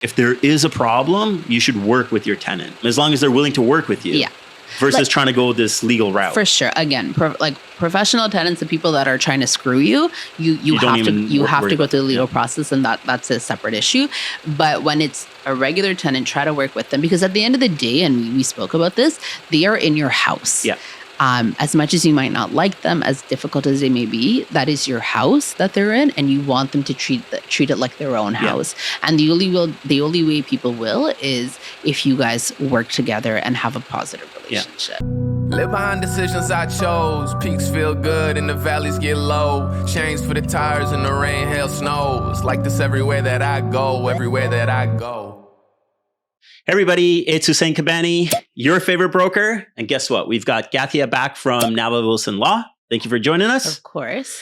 if there is a problem, you should work with your tenant as long as they're willing to work with you. Yeah. Versus trying to go this legal route. For sure. Again, professional tenants, the people that are trying to screw you, you have to go through the legal process, and that's a separate issue. But when it's a regular tenant, try to work with them, because at the end of the day, and we spoke about this, they are in your house. Yeah. As much as you might not like them, as difficult as they may be, that is your house that they're in, and you want them to treat it like their own house. And the only way people will is if you guys work together and have a positive relationship. Live behind decisions I chose. Peaks feel good and the valleys get low. Chains for the tires in the rain, hail, snows. Like this everywhere that I go, everywhere that I go. Hey everybody, it's Hussein Kabani, your favorite broker. And guess what? We've got Gathya back from Nava Wilson Law. Thank you for joining us. Of course.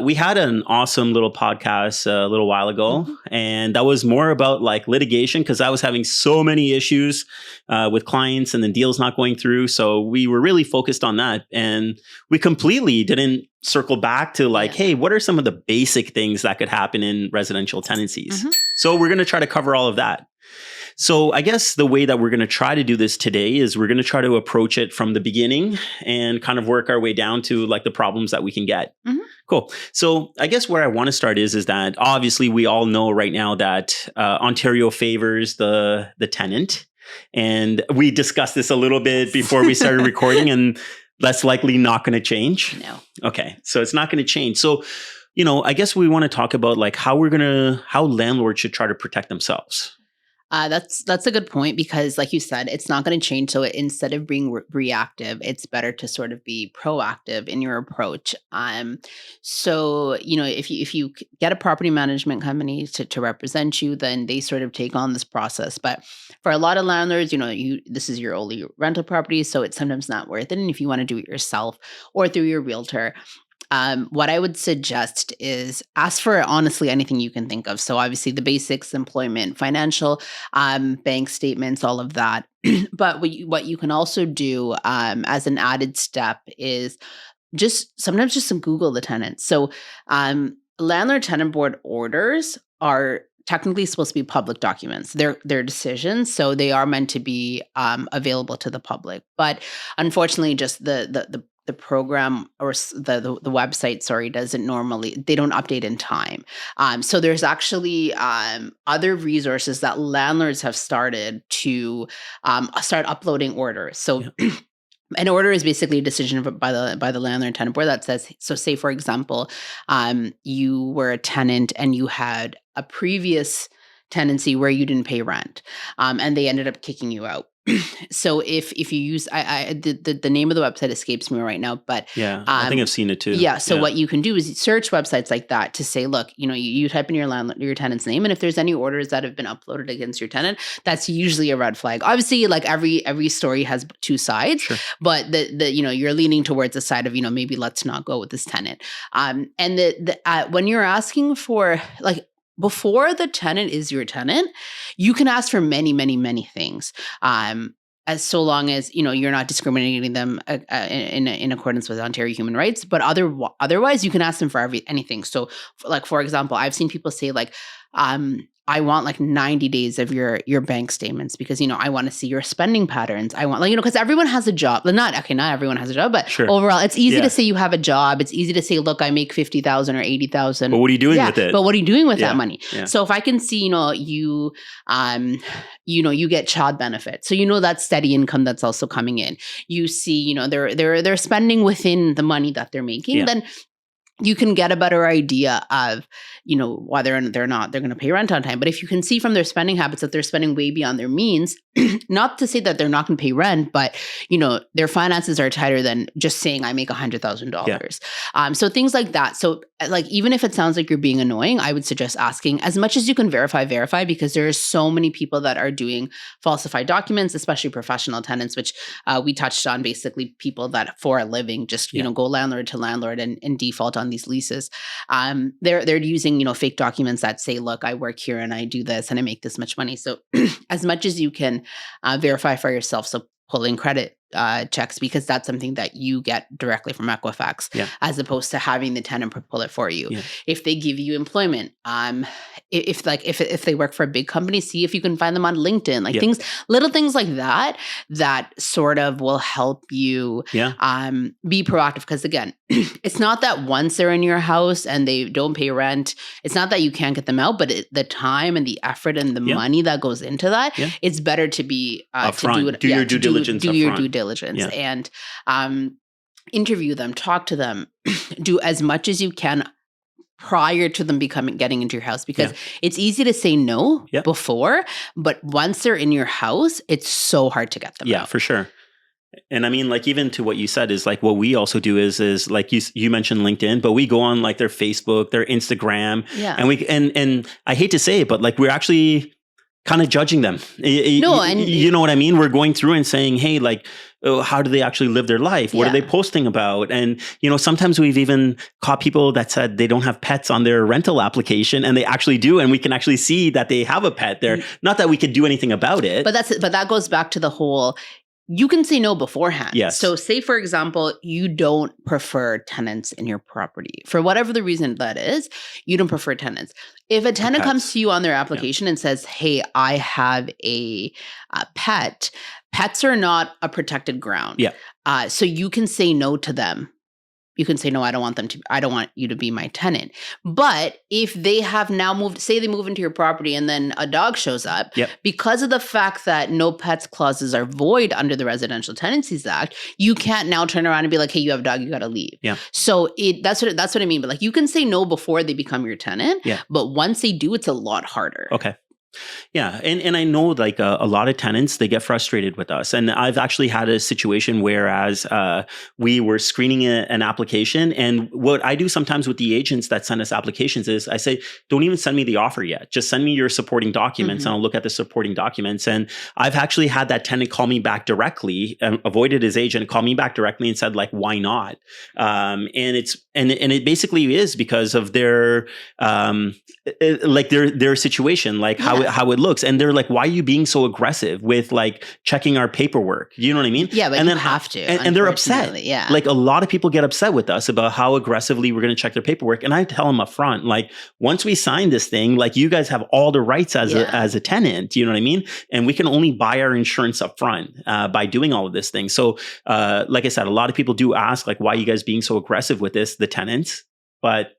We had an awesome little podcast a little while ago, and that was more about like litigation, because I was having so many issues with clients and then deals not going through. So we were really focused on that, and we completely didn't circle back to like, hey, what are some of the basic things that could happen in residential tenancies? So we're going to try to cover all of that. So I guess the way that we're going to try to do this today is we're going to try to approach it from the beginning and kind of work our way down to like the problems that we can get. Cool. So I guess where I want to start is that obviously we all know right now that Ontario favors the tenant. And we discussed this a little bit before we started recording, and that's likely not going to change. No. Okay. So it's not going to change. So, I guess we want to talk about like how landlords should try to protect themselves. That's a good point, because like you said, it's not going to change. So instead of being reactive, it's better to sort of be proactive in your approach. So, if you get a property management company to represent you, then they sort of take on this process. But for a lot of landlords, this is your only rental property, so it's sometimes not worth it. And if you want to do it yourself or through your realtor, what I would suggest is ask for honestly anything you can think of. So obviously the basics, employment, financial, bank statements, all of that. But what you can also do as an added step is sometimes just Google the tenants. So landlord tenant board orders are technically supposed to be public documents. They're decisions, so they are meant to be available to the public. But unfortunately, just the program or the website, they don't update in time. So there's actually other resources that landlords have started to start uploading orders. So an order is basically a decision by the landlord tenant board that says, so say for example, you were a tenant and you had a previous tenancy where you didn't pay rent, and they ended up kicking you out. So if you use, the name of the website escapes me right now, but I think I've seen it too. Yeah. So what you can do is search websites like that to say, look, you type in your tenant's name, and if there's any orders that have been uploaded against your tenant, that's usually a red flag. Obviously, like every story has two sides, but you're leaning towards the side of maybe let's not go with this tenant. And when you're asking for like, before the tenant is your tenant, you can ask for many, many, many things. As so long as you're not discriminating them in accordance with Ontario human rights, but otherwise you can ask them for anything. So, like for example, I've seen people say like, I want like 90 days of your bank statements because, I want to see your spending patterns. I want because everyone has a job. Not everyone has a job, but overall it's easy to say you have a job. It's easy to say, look, I make 50,000 or 80,000. But what are you doing with it? But what are you doing with that money? Yeah. So if I can see, you get child benefits. So, that's steady income that's also coming in. You see, they're spending within the money that they're making. Then you can get a better idea of, whether they're going to pay rent on time. But if you can see from their spending habits that they're spending way beyond their means, not to say that they're not going to pay rent, but, their finances are tighter than just saying I make $100,000. So things like that. So like, even if it sounds like you're being annoying, I would suggest asking as much as you can verify, because there are so many people that are doing falsified documents, especially professional tenants, which we touched on, basically people that for a living just, go landlord to landlord and default on these leases. They're using, fake documents that say, look, I work here and I do this and I make this much money. So as much as you can verify for yourself. So pulling credit checks, because that's something that you get directly from Equifax, as opposed to having the tenant pull it for you. If they give you employment, if they work for a big company, see if you can find them on LinkedIn, like little things like that sort of will help you be proactive. Because again, it's not that once they're in your house and they don't pay rent, it's not that you can't get them out, but the time and the effort and the money that goes into that, it's better to be upfront. Do your due diligence. Do your due diligence and interview them, talk to them, do as much as you can prior to them getting into your house, because it's easy to say no before, but once they're in your house, it's so hard to get them out. Yeah, for sure. And I mean, like, even to what you said is like, what we also do is like you mentioned LinkedIn, but we go on like their Facebook, their Instagram, and I hate to say it, but like, we're actually kind of judging them. You know what I mean? We're going through and saying, hey, like, how do they actually live their life? What are they posting about? And, sometimes we've even caught people that said they don't have pets on their rental application, and they actually do. And we can actually see that they have a pet there. Not that we could do anything about it. But that goes back to the whole, you can say no beforehand. Yes. So say, for example, you don't prefer tenants in your property. For whatever the reason that is, you don't prefer tenants. If a tenant comes to you on their application and says, hey, I have a pet, pets are not a protected ground. Yeah. So you can say no to them. You can say, no, I don't want you to be my tenant. But if they have now moved, say they move into your property and then a dog shows up, because of the fact that no pets clauses are void under the Residential Tenancies Act, you can't now turn around and be like, hey, you have a dog, you got to leave. Yeah. So that's what I mean. But like, you can say no before they become your tenant. Yeah. But once they do, it's a lot harder. Okay. Yeah. And I know like a lot of tenants, they get frustrated with us. And I've actually had a situation whereas we were screening an application. And what I do sometimes with the agents that send us applications is I say, don't even send me the offer yet. Just send me your supporting documents and I'll look at the supporting documents. And I've actually had that tenant call me back directly, avoided his agent, call me back directly and said like, why not? And it basically is because of their situation, like how it looks. And they're like, why are you being so aggressive with like checking our paperwork? You know what I mean? Yeah, but and you then have to. And they're upset. Yeah. Like a lot of people get upset with us about how aggressively we're going to check their paperwork. And I tell them up front, like, once we sign this thing, like you guys have all the rights as a tenant, you know what I mean? And we can only buy our insurance up front by doing all of this thing. So like I said, a lot of people do ask like, why are you guys being so aggressive with this, the tenants? But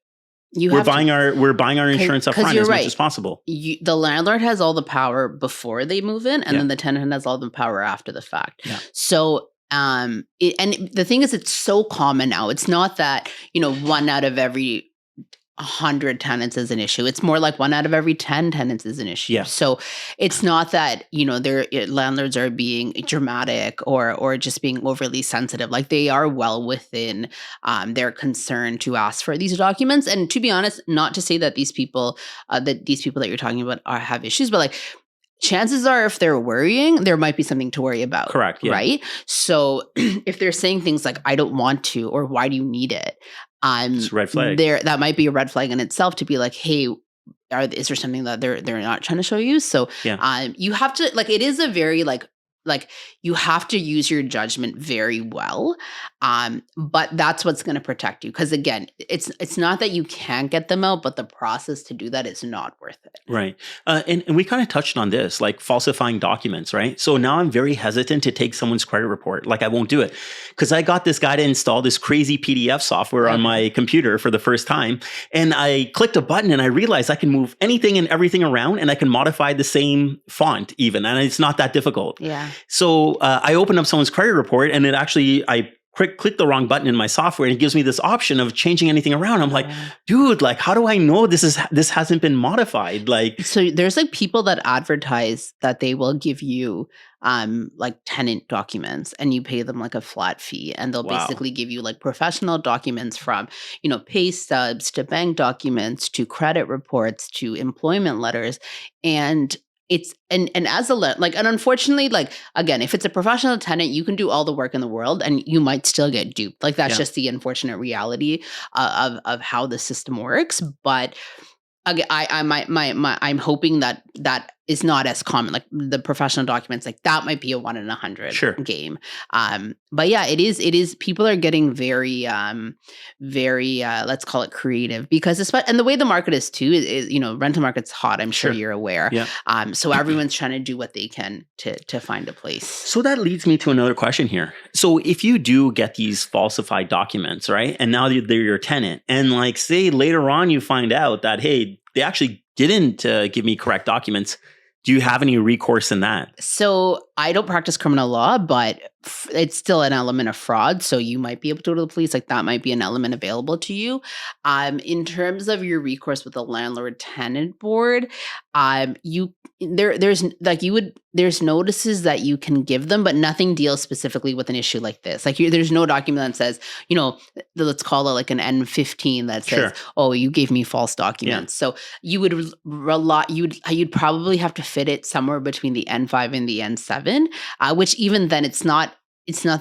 we're buying our insurance up front as much as possible. The landlord has all the power before they move in, and then the tenant has all the power after the fact. Yeah. So, and the thing is, it's so common now. It's not that 1 out of every 100 tenants is an issue. It's more like 1 out of every 10 tenants is an issue. Yeah. So it's not that, their landlords are being dramatic or just being overly sensitive. Like they are well within their concern to ask for these documents. And to be honest, not to say that these people that you're talking about have issues, but like chances are if they're worrying, there might be something to worry about. Correct. Yeah. Right. So if they're saying things like, I don't want to, or why do you need it? It's a red flag. That might be a red flag in itself to be like, hey, is there something that they're not trying to show you? So you have to, like, it is a very like you have to use your judgment very well. But that's what's going to protect you. Because again, it's not that you can't get them out, but the process to do that is not worth it. Right. And we kind of touched on this, like falsifying documents, right? So now I'm very hesitant to take someone's credit report. Like I won't do it because I got this guy to install this crazy PDF software on my computer for the first time. And I clicked a button and I realized I can move anything and everything around and I can modify the same font even. And it's not that difficult. Yeah. So I opened up someone's credit report and I click the wrong button in my software and it gives me this option of changing anything around. I'm like, dude, like, how do I know this hasn't been modified? Like, so there's like people that advertise that they will give you like tenant documents and you pay them like a flat fee and they'll basically give you like professional documents from, pay stubs to bank documents to credit reports to employment letters. And it's and as a and unfortunately, like again, if it's a professional tenant, you can do all the work in the world and you might still get duped. Like that's just the unfortunate reality of how the system works. But again, I'm hoping that is not as common. Like the professional documents, like that might be a 1 in 100 Sure. game. But yeah, it is. People are getting very, let's call it creative, because and the way the market is too is rental market's hot. I'm sure you're aware. Yeah. So everyone's trying to do what they can to find a place. So that leads me to another question here. So if you do get these falsified documents, right, and now they're your tenant, and like say later on you find out that, hey, they actually didn't give me correct documents, do you have any recourse in that? So I don't practice criminal law, but it's still an element of fraud. So you might be able to go to the police. Like that might be an element available to you. In terms of your recourse with the landlord tenant board, there's notices that you can give them, but nothing deals specifically with an issue like this. Like there's no document that says, let's call it like an N15 that says, oh, you gave me false documents. Yeah. So you would you'd probably have to fit it somewhere between the N5 and the N7, which even then it's not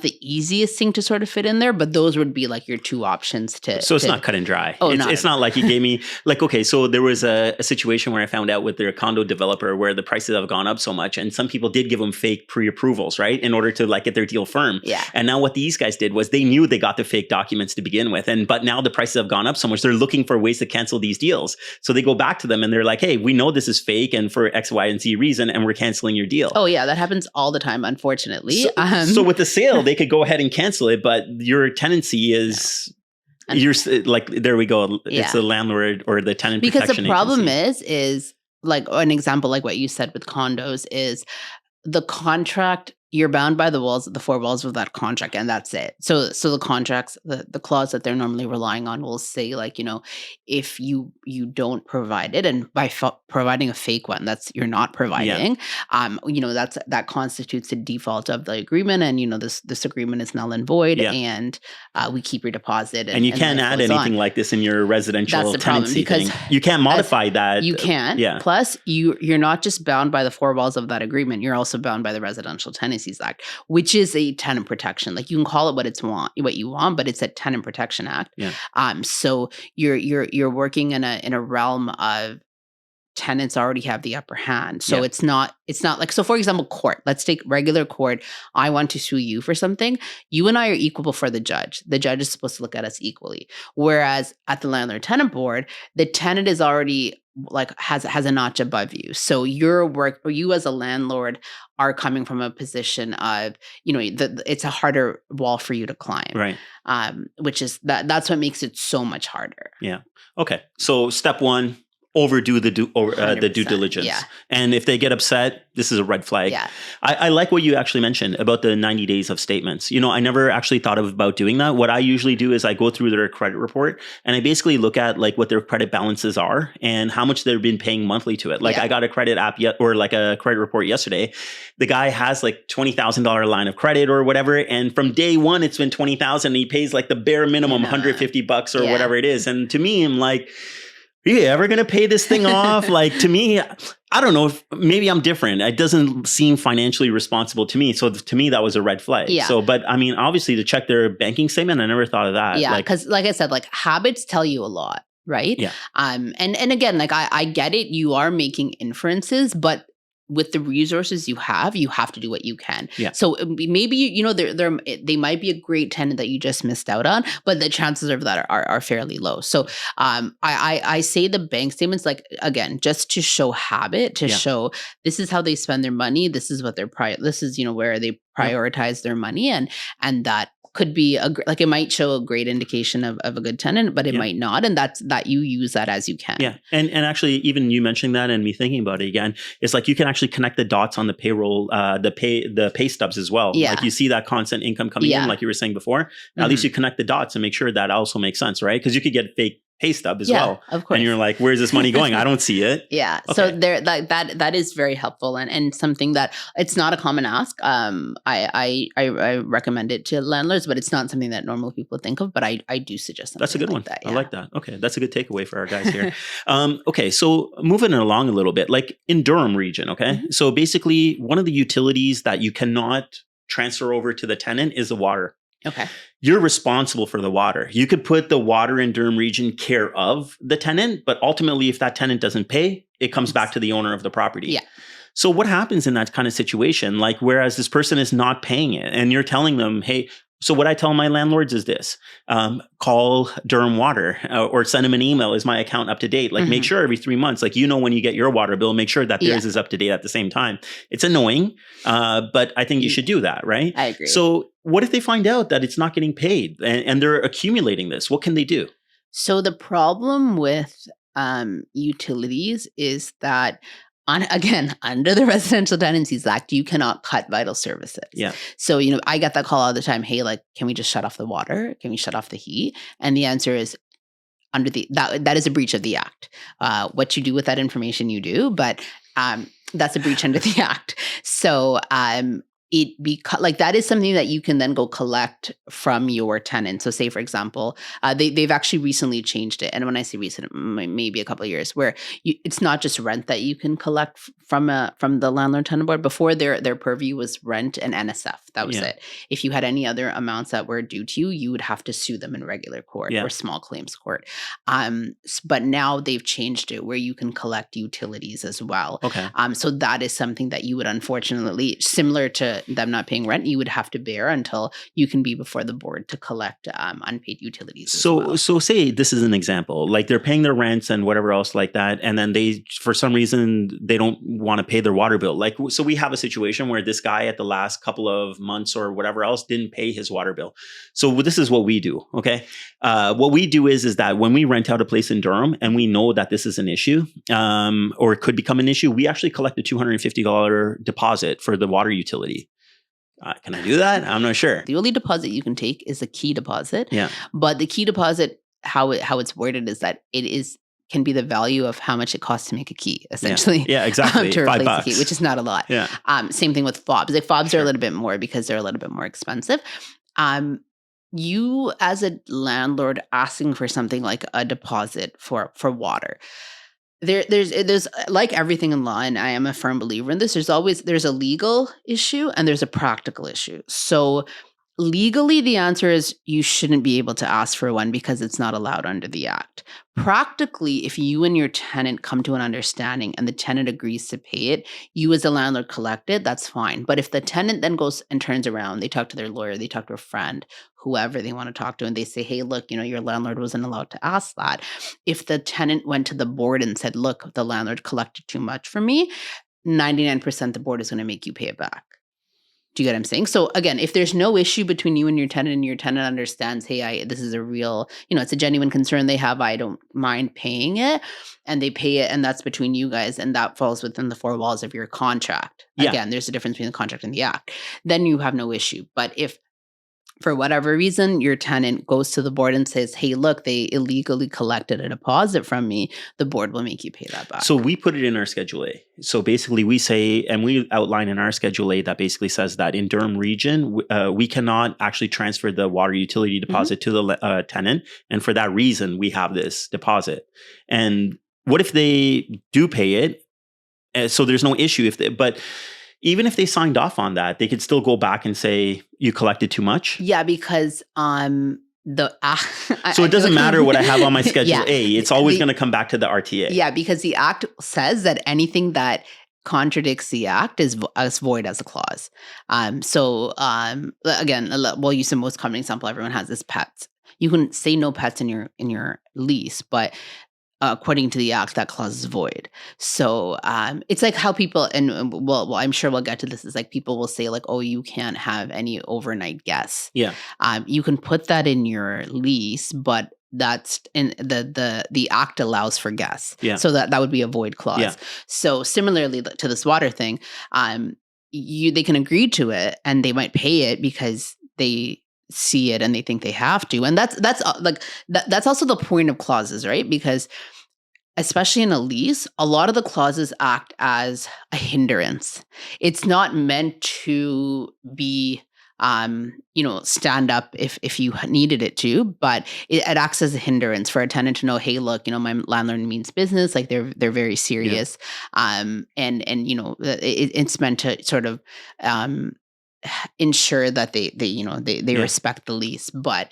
the easiest thing to sort of fit in there, but those would be like your two options to. So it's not cut and dry. Oh, it's not like you gave me like, okay, so there was a situation where I found out with their condo developer where the prices have gone up so much, and some people did give them fake pre-approvals, right, in order to like get their deal firm. Yeah. And now what these guys did was they knew they got the fake documents to begin with, but now the prices have gone up so much, they're looking for ways to cancel these deals. So they go back to them and they're like, hey, we know this is fake and for X, Y, and Z reason, and we're canceling your deal. Oh yeah, that happens all the time, unfortunately. So with the sale, they could go ahead and cancel it, but your tenancy is you're like, there we go. It's the landlord or the tenant because protection the problem agency. is like an example like what you said with condos is the contract. You're bound by the four walls of that contract, and that's it. So the contracts, the clause that they're normally relying on will say like, if you don't provide it, and by providing a fake one, that's you're not providing, that constitutes a default of the agreement, and this agreement is null and void, and we keep your deposit. And you can't add anything like this in your residential tenancy thing. You can't modify that. You can't. Yeah. Plus, you're not just bound by the four walls of that agreement. You're also bound by the Residential Tenancies Act, which is a tenant protection. Like you can call it what you want, but it's a Tenant Protection Act. Yeah. So you're working in a realm of tenants already have the upper hand. So it's not like, so for example, court, let's take regular court. I want to sue you for something. You and I are equal before the judge. The judge is supposed to look at us equally. Whereas at the landlord tenant board, the tenant is already like has a notch above you. So you as a landlord are coming from a position of, it's a harder wall for you to climb. Right. Which is that's what makes it so much harder. Yeah. Okay. So step one, overdo the due diligence. Yeah. And if they get upset, this is a red flag. Yeah. I like what you actually mentioned about the 90 days of statements. I never actually thought about doing that. What I usually do is I go through their credit report and I basically look at like what their credit balances are and how much they've been paying monthly to it. Like I got a credit app like a credit report yesterday. The guy has like $20,000 line of credit or whatever. And from day one, it's been $20,000 and he pays like the bare minimum $150 or whatever it is. And to me, I'm like, are you ever going to pay this thing off? Like to me, I don't know, maybe I'm different. It doesn't seem financially responsible to me. So to me, that was a red flag. Yeah. So, but I mean, obviously to check their banking statement, I never thought of that. Yeah. Because like I said, like habits tell you a lot, right? Yeah. And again, like I get it. You are making inferences, but with the resources you have to do what you can. Yeah. So maybe, they might be a great tenant that you just missed out on, but the chances of that are fairly low. So I say the bank statements, like, again, just to show habit, to show this is how they spend their money. This is what this is, where they prioritize their money. And that could be it might show a great indication of a good tenant, but it might not. And that you use that as you can. Yeah. And actually, even you mentioning that and me thinking about it again, it's like you can actually connect the dots on the payroll, the pay stubs as well. Yeah. Like you see that constant income coming in, like you were saying before. At least you connect the dots and make sure that also makes sense, right? Because you could get fake pay stub as well. Of course. And you're like, where's this money going? I don't see it. Yeah. Okay. So there, that is very helpful and something that it's not a common ask. I recommend it to landlords, but it's not something that normal people think of, but I do suggest something. That's a good one. That, I like that. Okay. That's a good takeaway for our guys here. Okay. So moving along a little bit, like in Durham region. Okay. Mm-hmm. So basically one of the utilities that you cannot transfer over to the tenant is the water. Okay. You're responsible for the water. You could put the water in Durham region care of the tenant, but ultimately if that tenant doesn't pay, it comes back to the owner of the property. Yeah. So what happens in that kind of situation? Like, whereas this person is not paying it and you're telling them, hey, so what I tell my landlords is this, call Durham Water or send them an email. Is my account up to date? Like make sure every 3 months, like, when you get your water bill, make sure that theirs is up to date at the same time. It's annoying, but I think you should do that, right? I agree. So what if they find out that it's not getting paid and they're accumulating this? What can they do? So the problem with utilities is that again, under the Residential Tenancies Act, you cannot cut vital services. Yeah. So, I get that call all the time. Hey, like, can we just shut off the water? Can we shut off the heat? And the answer is under that is a breach of the act. What you do with that information, you do, but that's a breach under the act. So, that is something that you can then go collect from your tenant. So say, for example, they've actually recently changed it. And when I say recent, maybe a couple of years, where it's not just rent that you can collect from the Landlord Tenant Board. Before, their purview was rent and NSF. That was it. If you had any other amounts that were due to you, you would have to sue them in regular court or small claims court. But now they've changed it where you can collect utilities as well. Okay. So that is something that you would unfortunately, similar to them not paying rent, you would have to bear until you can be before the board to collect unpaid utilities. So say this is an example, like they're paying their rents and whatever else like that, and then they, for some reason, they don't want to pay their water bill. Like, so we have a situation where this guy at the last couple of months or whatever else didn't pay his water bill. So this is what we do. Okay. What we do is that when we rent out a place in Durham and we know that this is an issue, or it could become an issue, we actually collect a $250 deposit for the water utility. Can I do that? I'm not sure. The only deposit you can take is a key deposit. Yeah. But the key deposit, how it's worded is that can be the value of how much it costs to make a key, essentially. Yeah, exactly. To replace $5. the key, which is not a lot. Yeah. Same thing with fobs. Like fobs are a little bit more because they're a little bit more expensive. You as a landlord asking for something like a deposit for water. There's like everything in law, and I am a firm believer in this. There's a legal issue and there's a practical issue. So legally, the answer is you shouldn't be able to ask for one because it's not allowed under the act. Practically, if you and your tenant come to an understanding and the tenant agrees to pay it, you as a landlord collect it, that's fine. But if the tenant then goes and turns around, they talk to their lawyer, they talk to a friend, whoever they want to talk to, and they say, hey, look, your landlord wasn't allowed to ask that. If the tenant went to the board and said, look, the landlord collected too much from me, 99% the board is going to make you pay it back. Do you get what I'm saying? So again, if there's no issue between you and your tenant understands, hey, this is a real, it's a genuine concern they have, I don't mind paying it, and they pay it, and that's between you guys, and that falls within the four walls of your contract. Yeah. Again, there's a difference between the contract and the act. Then you have no issue. But if for whatever reason, your tenant goes to the board and says, hey, look, they illegally collected a deposit from me, the board will make you pay that back. So we put it in our Schedule A. So basically we say, and we outline in our Schedule A that basically says that in Durham region, we cannot actually transfer the water utility deposit to the tenant. And for that reason, we have this deposit. And what if they do pay it? So there's no issue but even if they signed off on that, they could still go back and say you collected too much. Yeah, because so it doesn't matter what I have on my Schedule A. It's always going to come back to the RTA. Yeah, because the act says that anything that contradicts the act is void as a clause. Again, we'll use the most common example everyone has is pets. You can say no pets in your lease, but according to the act, that clause is void. So it's like how people, and well, I'm sure we'll get to this, is like people will say like, oh, you can't have any overnight guests. Yeah. You can put that in your lease, but that's in the act allows for guests. Yeah. So that would be a void clause. Yeah. So similarly to this water thing, they can agree to it and they might pay it because they see it and they think they have to, and that's also the point of clauses, right? Because especially in a lease, a lot of the clauses act as a hindrance. It's not meant to be stand up if you needed it to, but it acts as a hindrance for a tenant to know, hey, look, my landlord means business, like they're very serious. And it's meant to sort of ensure that they respect the lease. But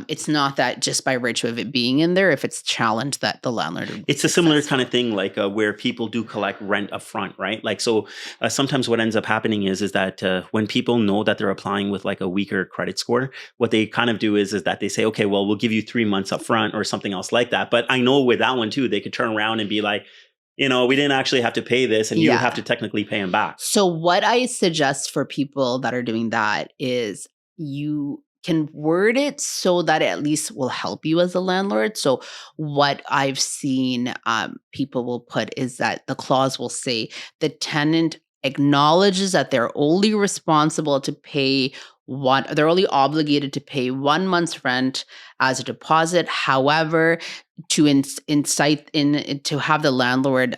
it's not that just by virtue of it being in there, if it's challenged, that the landlord would be It's a similar kind of thing, like where people do collect rent up front, right? Like, so sometimes what ends up happening is that when people know that they're applying with like a weaker credit score, what they kind of do is that they say, okay, well, we'll give you 3 months up front or something else like that. But I know with that one too, they could turn around and be like, we didn't actually have to pay this, and you would have to technically pay them back. So what I suggest for people that are doing that is you can word it so that it at least will help you as a landlord. So what I've seen people will put is that the clause will say the tenant acknowledges that they're only responsible to pay they're only obligated to pay 1 month's rent as a deposit. However, to to have the landlord,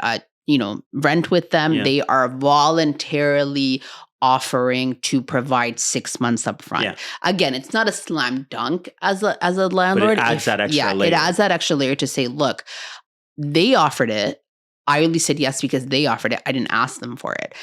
rent with them, they are voluntarily offering to provide 6 months up front. Yeah. Again, it's not a slam dunk as a landlord. But it adds that extra layer. It adds that extra layer to say, look, they offered it. I only said yes because they offered it. I didn't ask them for it.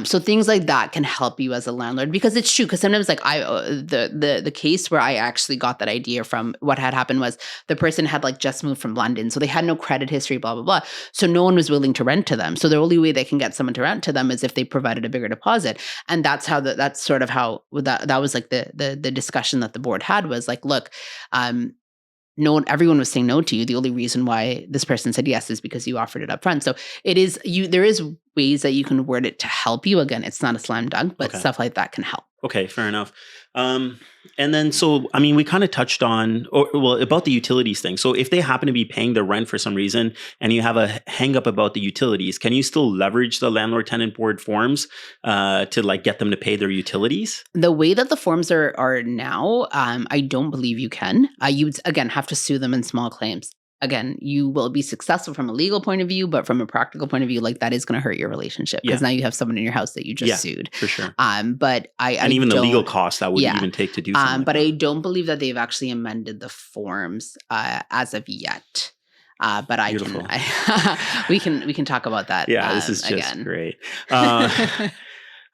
So things like that can help you as a landlord, because it's true. Because sometimes, like the case where I actually got that idea from, what had happened was the person had like just moved from London, so they had no credit history, blah blah blah. So no one was willing to rent to them. So the only way they can get someone to rent to them is if they provided a bigger deposit. And that's how that's sort of how that was like the discussion that the board had was like, look, everyone was saying no to you. The only reason why this person said yes is because you offered it up front. So there is ways that you can word it to help you. Again, it's not a slam dunk, but stuff like that can help. Okay, fair enough. And then, so, I mean, we kind of touched on, about the utilities thing. So if they happen to be paying their rent for some reason and you have a hang up about the utilities, can you still leverage the landlord tenant board forms to like get them to pay their utilities? The way that the forms are now, I don't believe you can. You would, again, have to sue them in small claims. Again, you will be successful from a legal point of view, but from a practical point of view, like that is going to hurt your relationship, because now you have someone in your house that you just sued. For sure. But and even the legal costs that would even take to do something. But I don't believe that they've actually amended the forms as of yet. But we can talk about that. Yeah, this is just great.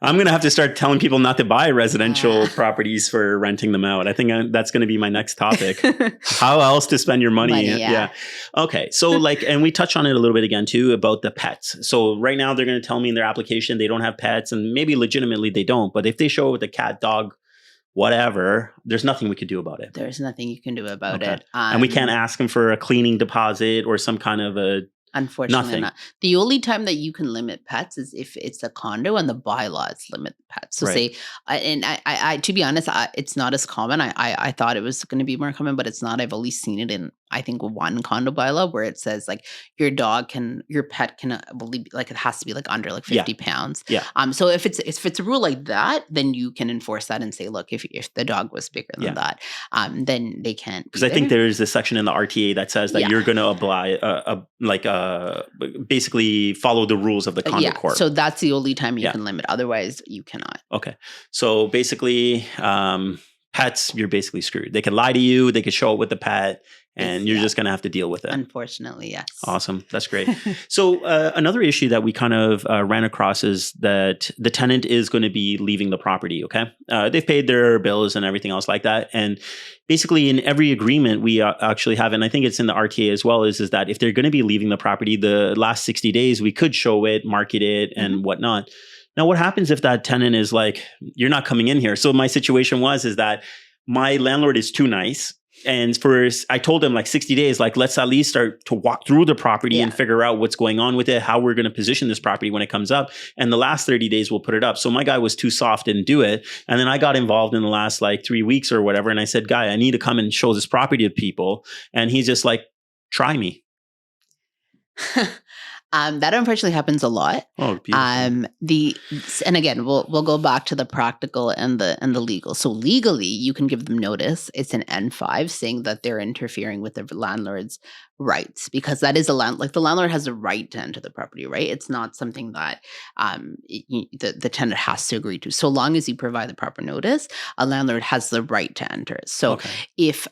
I'm going to have to start telling people not to buy residential properties for renting them out. I think that's going to be my next topic. How else to spend your money? Yeah. Okay. So and we touched on it a little bit again too, about the pets. So right now they're going to tell me in their application they don't have pets, and maybe legitimately they don't. But if they show it with a cat, dog, whatever, there's nothing we could do about it. There's nothing you can do about it. And we can't ask them for a cleaning deposit or some kind of a... Unfortunately not. The only time that you can limit pets is if it's a condo and the bylaws limit pets. So say, and I to be honest, it's not as common. I thought it was going to be more common, but it's not. I've only seen it in, I think, one condo bylaw where it says like your pet can, like it has to be like under like 50 pounds. Yeah. So if it's a rule like that, then you can enforce that and say, look, if the dog was bigger than that, then they can't. Because I think there's a section in the RTA that says that you're going to apply basically follow the rules of the condo court. So that's the only time you can limit. Otherwise, you cannot. Okay. So basically, pets, you're basically screwed. They could lie to you. They could show up with the pet, and you're just going to have to deal with it. Unfortunately, yes. Awesome. That's great. So another issue that we kind of ran across is that the tenant is going to be leaving the property, okay? They've paid their bills and everything else like that. And basically in every agreement we actually have, and I think it's in the RTA as well, is that if they're going to be leaving the property, the last 60 days, we could show it, market it, and whatnot. Now, what happens if that tenant is like, you're not coming in here? So my situation is that my landlord is too nice. And I told him like 60 days, like, let's at least start to walk through the property and figure out what's going on with it, how we're going to position this property when it comes up. And the last 30 days we'll put it up. So my guy was too soft, didn't do it. And then I got involved in the last like 3 weeks or whatever. And I said, guy, I need to come and show this property to people. And he's just like, try me. That unfortunately happens a lot. Oh, beautiful. And again, we'll go back to the practical and the legal. So legally, you can give them notice. It's an N5 saying that they're interfering with the landlord's rights, because that is the landlord has the right to enter the property, right? It's not something that the tenant has to agree to. So long as you provide the proper notice, a landlord has the right to enter. So if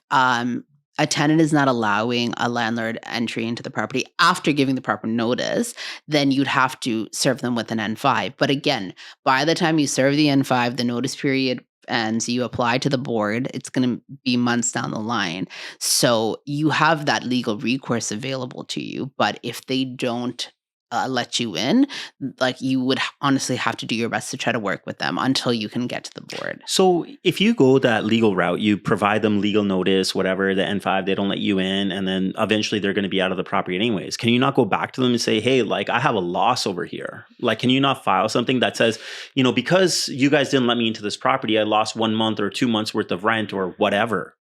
a tenant is not allowing a landlord entry into the property after giving the proper notice, then you'd have to serve them with an N5. But again, by the time you serve the N5, the notice period ends, you apply to the board, it's going to be months down the line. So you have that legal recourse available to you. But if they don't let you in, like you would honestly have to do your best to try to work with them until you can get to the board. So if you go that legal route, you provide them legal notice, whatever, the N5, they don't let you in, and then eventually they're going to be out of the property anyways. Can you not go back to them and say, hey, like I have a loss over here? Like, can you not file something that says, because you guys didn't let me into this property, I lost 1 month or 2 months worth of rent or whatever?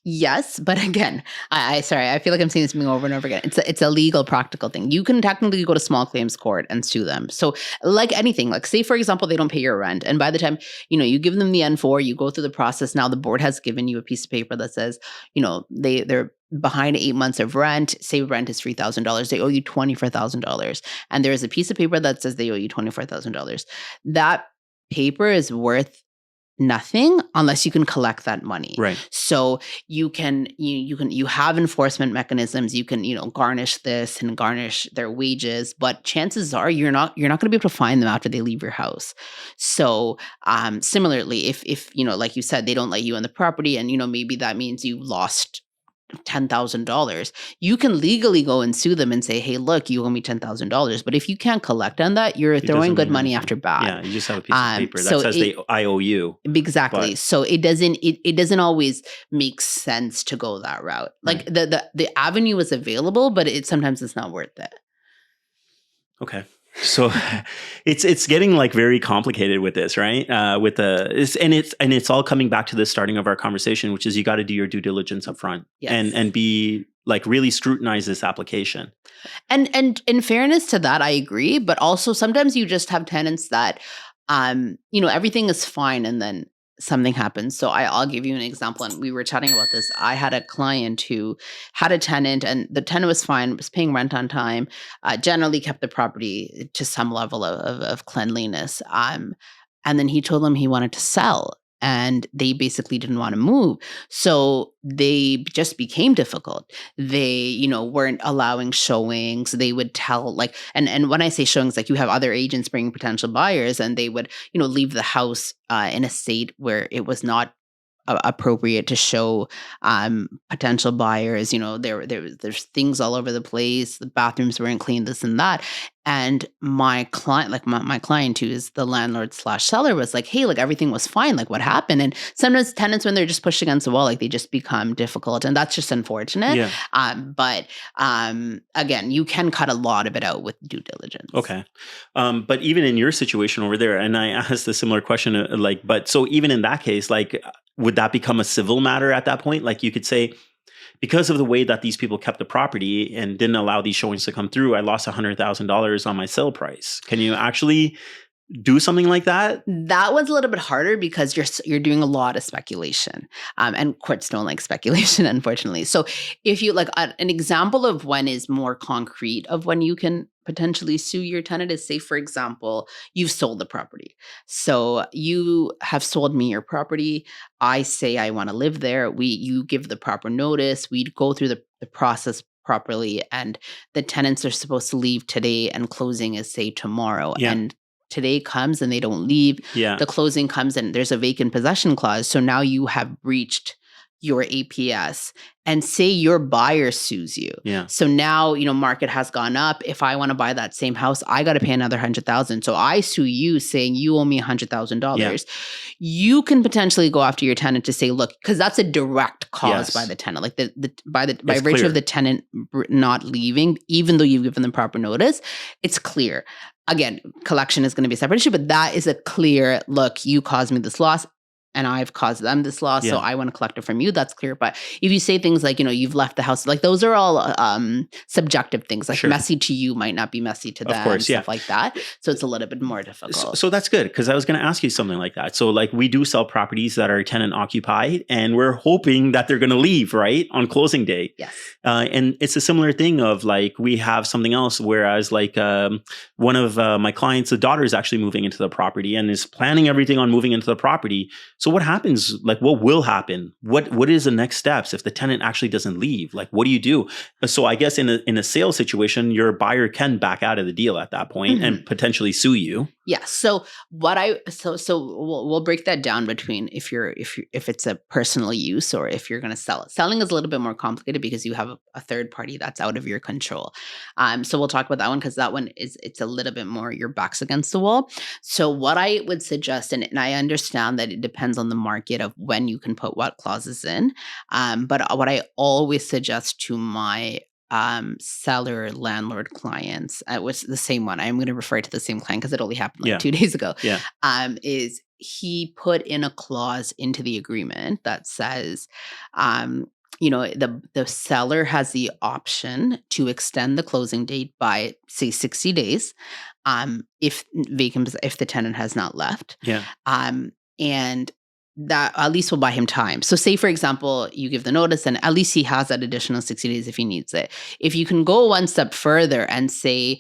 Yes, but again, I sorry, I feel like I'm saying this over and over again. It's a legal, practical thing. You can technically go to small claims court and sue them. So, like anything, like say for example, they don't pay your rent, and by the time you give them the N4, you go through the process. Now the board has given you a piece of paper that says, they're behind 8 months of rent. Say rent is $3,000, they owe you $24,000, and there is a piece of paper that says they owe you $24,000. That paper is worth nothing unless you can collect that money. Right. So you have enforcement mechanisms. You can, garnish this and garnish their wages, but chances are you're not going to be able to find them after they leave your house. So similarly, if like you said, they don't let you in the property and, maybe that means you lost $10,000, you can legally go and sue them and say, hey, look, you owe me $10,000. But if you can't collect on that, you're throwing good money after bad. Yeah, you just have a piece of paper that says I owe you. Exactly. So it doesn't always make sense to go that route. Like the avenue is available, but sometimes it's not worth it. Okay. So it's getting like very complicated with this, right? It's all coming back to the starting of our conversation, which is you got to do your due diligence up front. Yes. and be like really scrutinize this application. And in fairness to that, I agree. But also sometimes you just have tenants that, everything is fine and then something happens. So I'll give you an example. And we were chatting about this. I had a client who had a tenant and the tenant was fine, was paying rent on time, generally kept the property to some level of cleanliness. And then he told them he wanted to sell. And they basically didn't want to move. So they just became difficult. They, weren't allowing showings. They would tell and when I say showings, like you have other agents bringing potential buyers and they would, leave the house in a state where it was not appropriate to show potential buyers. There's things all over the place. The bathrooms weren't clean, this and that. And my client, my client who is the landlord / seller was like, hey, everything was fine. Like what happened? And sometimes tenants, when they're just pushed against the wall, they just become difficult. And that's just unfortunate. Yeah. But again, you can cut a lot of it out with due diligence. Okay. But even in your situation over there, and I asked a similar question, but so even in that case, would that become a civil matter at that point? Like you could say, because of the way that these people kept the property and didn't allow these showings to come through, I lost $100,000 on my sale price. Can you actually do something like that? That one's a little bit harder because you're doing a lot of speculation, and courts don't like speculation, unfortunately. So if you an example of when is more concrete of when you can potentially sue your tenant is, say, for example, you've sold the property. So you have sold me your property. I say I want to live there. You give the proper notice. We go through the process properly, and the tenants are supposed to leave today, and closing is, say, tomorrow. Yeah. And today comes and they don't leave. Yeah. The closing comes and there's a vacant possession clause. So now you have breached your APS, and say your buyer sues you. Yeah. So now, market has gone up. If I want to buy that same house, I got to pay another $100,000. So I sue you saying you owe me $100,000. Yeah. You can potentially go after your tenant to say, look, because that's a direct cause Yes. by the tenant, like by It's virtue clear. of the tenant not leaving, even though you've given them proper notice, it's clear. Again, collection is going to be a separate issue, but that is a clear, look, you caused me this loss and I've caused them this loss, so I want to collect it from you. That's clear. But if you say things like, you've left the house, like those are all subjective things. Like Sure. messy to you might not be messy to them. Of course, stuff like that. So it's a little bit more difficult. So that's good, because I was going to ask you something like that. So we do sell properties that are tenant occupied, and we're hoping that they're going to leave, right, on closing day. Yes. And it's a similar thing of we have something else, whereas one of my clients, the daughter is actually moving into the property and is planning everything on moving into the property. So what happens? Like, what will happen? What is the next steps if the tenant actually doesn't leave? Like, what do you do? So I guess in a sales situation, your buyer can back out of the deal at that point and potentially sue you. Yeah. So we'll break that down between if it's a personal use or if you're going to sell it. Selling is a little bit more complicated because you have a third party that's out of your control. So we'll talk about that one because that one it's a little bit more your back's against the wall. So what I would suggest, and I understand that it depends on the market of when you can put what clauses in, but what I always suggest to my seller landlord clients, was the same one. I'm going to refer to the same client because it only happened like 2 days ago. Yeah. Is he put in a clause into the agreement that says, the seller has the option to extend the closing date by say 60 days, if the tenant has not left. Yeah. And that at least will buy him time. So say, for example, you give the notice and at least he has that additional 60 days if he needs it. If you can go one step further and say,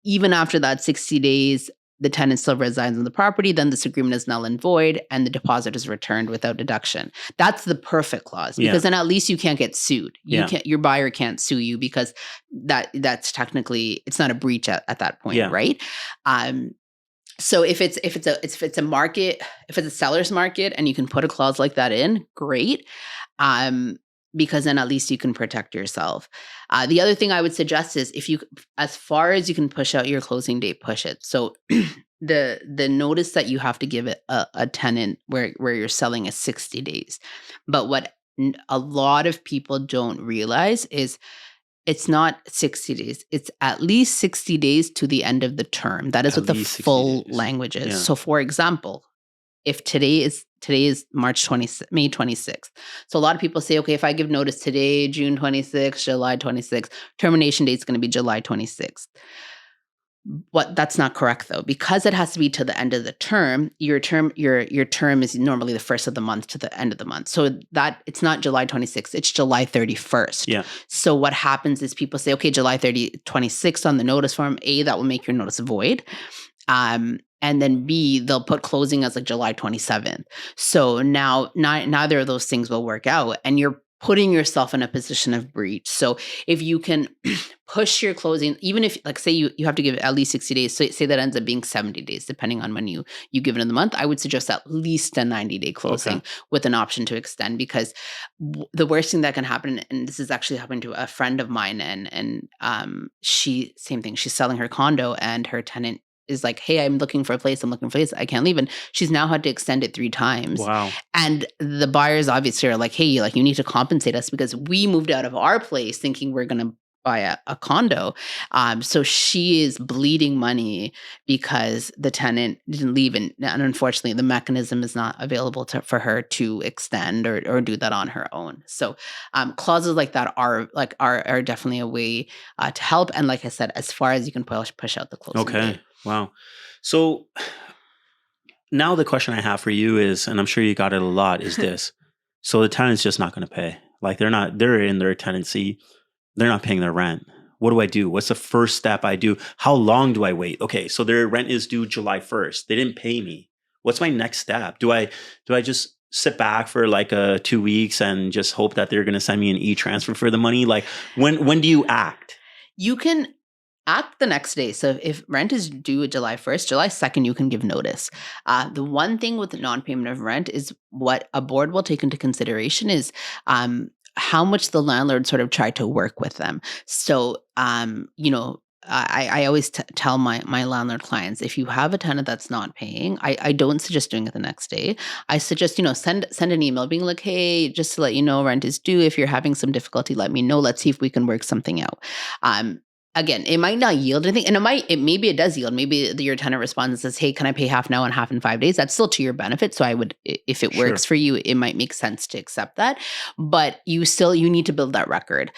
even after that 60 days, the tenant still resides in the property, then this agreement is null and void and the deposit is returned without deduction. That's the perfect clause because then at least you can't get sued. Your buyer can't sue you because that's technically, it's not a breach at that point, right? So if it's a market, if it's a seller's market and you can put a clause like that in, great. Because then at least you can protect yourself. The other thing I would suggest is as far as you can push out your closing date, push it. So the notice that you have to give it a tenant where you're selling is 60 days. But what a lot of people don't realize is it's not 60 days. It's at least 60 days to the end of the term. That is what the full language is. Yeah. So for example, if today is May 26th. So a lot of people say, okay, if I give notice today, June 26th, July 26th, termination date is going to be July 26th. But that's not correct though, because it has to be to the end of the term. Your term is normally the first of the month to the end of the month. So that it's not July 26th, it's July 31st. Yeah. So what happens is people say, okay, July 26th on the notice form. A, that will make your notice void. And then B, they'll put closing as like July 27th. So now neither of those things will work out. And you're putting yourself in a position of breach. So if you can push your closing, even if, like, say you have to give it at least 60 days, so say that ends up being 70 days, depending on when you give it in the month, I would suggest at least a 90-day closing with an option to extend, because the worst thing that can happen, and this has actually happened to a friend of mine, and same thing, she's selling her condo and her tenant is like, hey, I'm looking for a place, I can't leave. And she's now had to extend it 3 times. Wow. And the buyers obviously are like, hey, like, you need to compensate us because we moved out of our place thinking we're going to buy a condo. So she is bleeding money because the tenant didn't leave. And unfortunately, the mechanism is not available for her to extend or do that on her own. So clauses like that are definitely a way to help. And like I said, as far as you can push out the closing date. Wow. So now the question I have for you is, and I'm sure you got it a lot, is this. So the tenant's just not going to pay. Like they're in their tenancy. They're not paying their rent. What do I do? What's the first step I do? How long do I wait? Okay, so their rent is due July 1st. They didn't pay me. What's my next step? Do I just sit back for like 2 weeks and just hope that they're going to send me an e-transfer for the money? Like when do you act? You can act the next day. So if rent is due July 1st, July 2nd, you can give notice. The one thing with the non-payment of rent is what a board will take into consideration is how much the landlord sort of tried to work with them. So, I always tell my landlord clients, if you have a tenant that's not paying, I don't suggest doing it the next day. I suggest, send an email being like, hey, just to let you know, rent is due. If you're having some difficulty, let me know. Let's see if we can work something out. Again, it might not yield anything, and maybe it does yield. Maybe your tenant responds and says, hey, can I pay half now and half in 5 days? That's still to your benefit. So I would, if it works for you, it might make sense to accept that. But you need to build that record.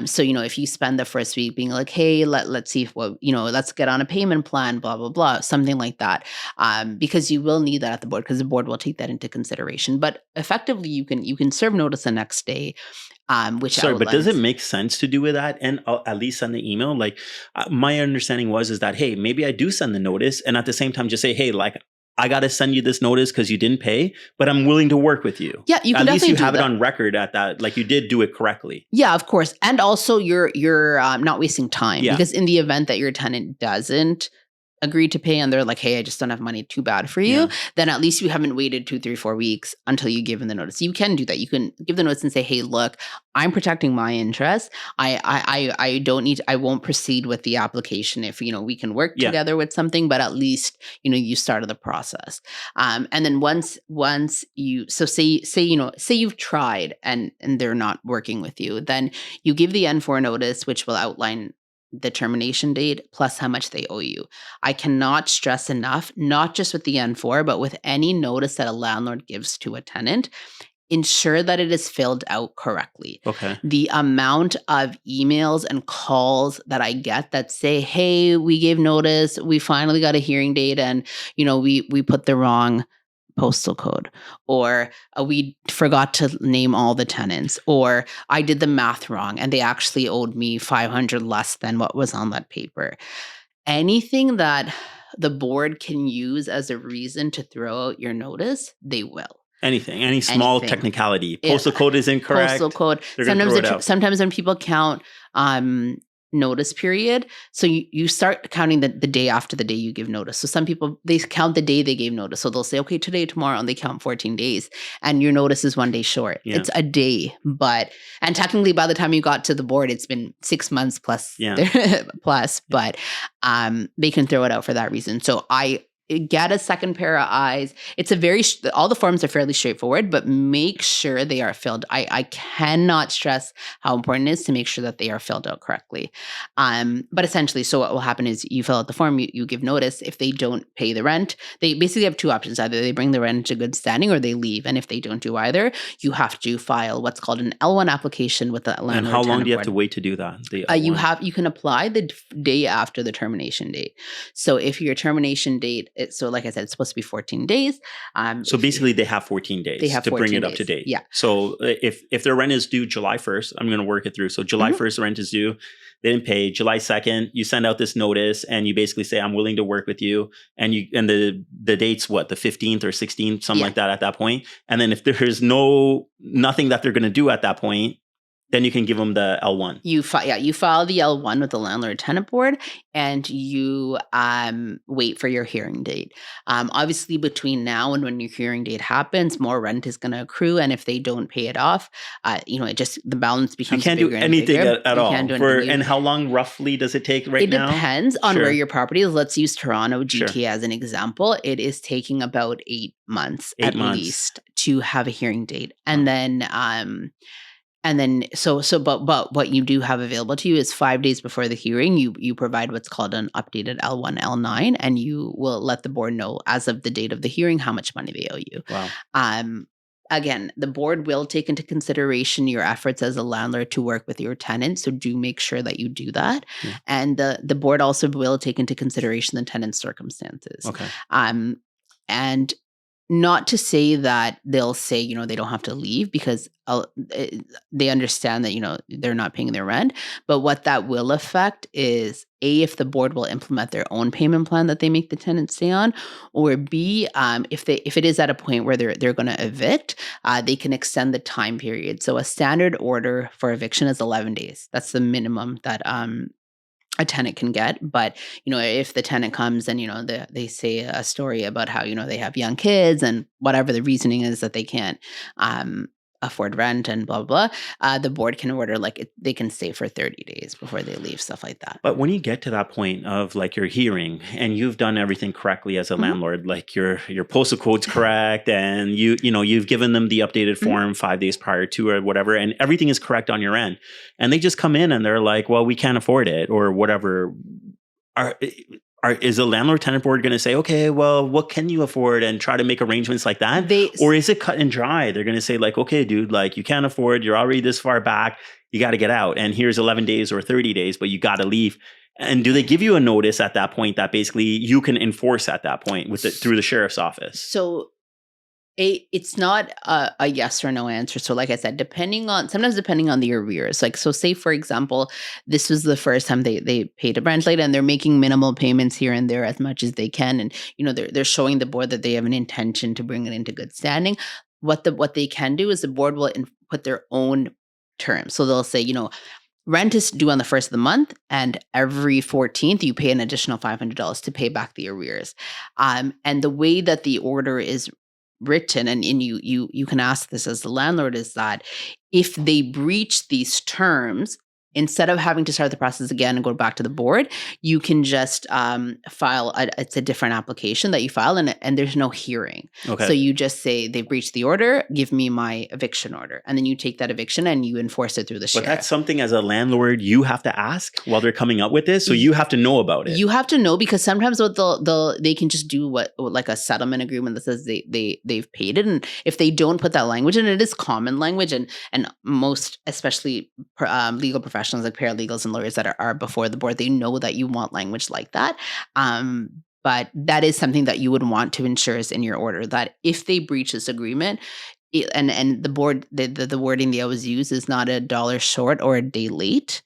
So, if you spend the first week being like, hey, let's see if, let's get on a payment plan, blah, blah, blah, something like that. Because you will need that at the board, because the board will take that into consideration. But effectively, you can serve notice the next day. But does it make sense to do that and at least send the email? Like my understanding is that, hey, maybe I do send the notice and at the same time just say, hey, like I got to send you this notice because you didn't pay, but I'm willing to work with you. Yeah, you can At least definitely you do have that. it on record at that, like you did do it correctly. Yeah, of course. And also you're not wasting time, Yeah. because in the event that your tenant doesn't agree to pay and they're like, hey, I just don't have money, too bad for you, Yeah. then at least you haven't waited 2, 3, 4 weeks until you give them the notice. You can do that. You can give the notice and say, hey, look, I'm protecting my interests. I don't need, I won't proceed with the application if, we can work Yeah. together with something, but at least, you started the process. And then once you, so say you've tried and they're not working with you, then you give the N4 notice, which will outline the termination date plus how much they owe you. I cannot stress enough, not just with the N4, but with any notice that a landlord gives to a tenant, ensure that it is filled out correctly. Okay. The amount of emails and calls that I get that say, hey, we gave notice, we finally got a hearing date, and we put the wrong postal code, or we forgot to name all the tenants, or I did the math wrong and they actually owed me $500 less than what was on that paper. Anything that the board can use as a reason to throw out your notice, they will. Anything, any small technicality. Postal code is incorrect. Postal code. Sometimes when people count notice period, so you start counting the day after the day you give notice. So some people, they count the day they gave notice. So they'll say, okay, today, tomorrow, and they count 14 days. And your notice is 1 day short. Yeah. It's a day, and technically by the time you got to the board, it's been 6 months plus, but they can throw it out for that reason. So get a second pair of eyes. It's all the forms are fairly straightforward, but make sure they are filled. I cannot stress how important it is to make sure that they are filled out correctly. But essentially, so what will happen is you fill out the form, you give notice. If they don't pay the rent, they basically have two options. Either they bring the rent to good standing or they leave. And if they don't do either, you have to file what's called an L1 application with the landlord. And how long do you have to wait to do that? You can apply the day after the termination date. So if your termination date, so like I said, it's supposed to be 14 days. So basically they have 14 days to bring it up to date. Yeah. So if their rent is due July 1st, I'm going to work it through. So July 1st, the rent is due. They didn't pay. July 2nd, you send out this notice and you basically say, I'm willing to work with you. And the date's what, the 15th or 16th, something like that at that point. And then if there's nothing that they're going to do at that point, then you can give them the L1. You file the L1 with the Landlord Tenant Board, and you wait for your hearing date. Obviously, between now and when your hearing date happens, more rent is going to accrue, and if they don't pay it off, the balance becomes bigger. You can't do anything at all. And how long roughly does it take right now? It depends on where your property is. Let's use Toronto GTA as an example. It is taking about 8 months at least to have a hearing date, and then. But what you do have available to you is 5 days before the hearing, you provide what's called an updated L1, L9, and you will let the board know as of the date of the hearing how much money they owe you. Wow. Again, the board will take into consideration your efforts as a landlord to work with your tenant, so do make sure that you do that. Yeah. And the board also will take into consideration the tenant's circumstances. Okay. And not to say that they'll say, they don't have to leave because they understand that, they're not paying their rent. But what that will affect is A, if the board will implement their own payment plan that they make the tenant stay on, or B, if it is at a point where they're going to evict, they can extend the time period. So a standard order for eviction is 11 days. That's the minimum that a tenant can get. But, if the tenant comes and, they say a story about how, they have young kids and whatever the reasoning is that they can't afford rent and blah, blah, blah, the board can order, they can stay for 30 days before they leave, stuff like that. But when you get to that point of your hearing and you've done everything correctly as a landlord, your postal code's correct and you've given them the updated form 5 days prior to or whatever, and everything is correct on your end, and they just come in and they're like, well, we can't afford it or whatever. Is the landlord tenant board going to say, okay, well, what can you afford and try to make arrangements like that? Or is it cut and dry? They're going to say okay, dude, you can't afford, you're already this far back, you got to get out. And here's 11 days or 30 days, but you got to leave. And do they give you a notice at that point that basically you can enforce at that point through the sheriff's office? So It's not a yes or no answer. So like I said, sometimes depending on the arrears. Like, so say for example, this was the first time they paid a rent late and they're making minimal payments here and there as much as they can. And, they're showing the board that they have an intention to bring it into good standing. What they can do is the board will put their own terms. So they'll say, rent is due on the first of the month, and every 14th you pay an additional $500 to pay back the arrears. And the way that the order is written, and you can ask this as the landlord, is that if they breach these terms, instead of having to start the process again and go back to the board, you can just file it's a different application that you file, and there's no hearing. Okay. So you just say they breached the order, give me my eviction order, and then you take that eviction and you enforce it through the sheriff. But that's something as a landlord you have to ask while they're coming up with this, so you have to know about it. You have to know, because sometimes what they can just do like a settlement agreement that says they've paid it, and if they don't put that language in, it is common language, and most, especially legal professionals like paralegals and lawyers that are before the board, they know that you want language like that. But that is something that you would want to ensure is in your order, that if they breach this agreement, and the board, the wording they always use is not $1 short or a day late,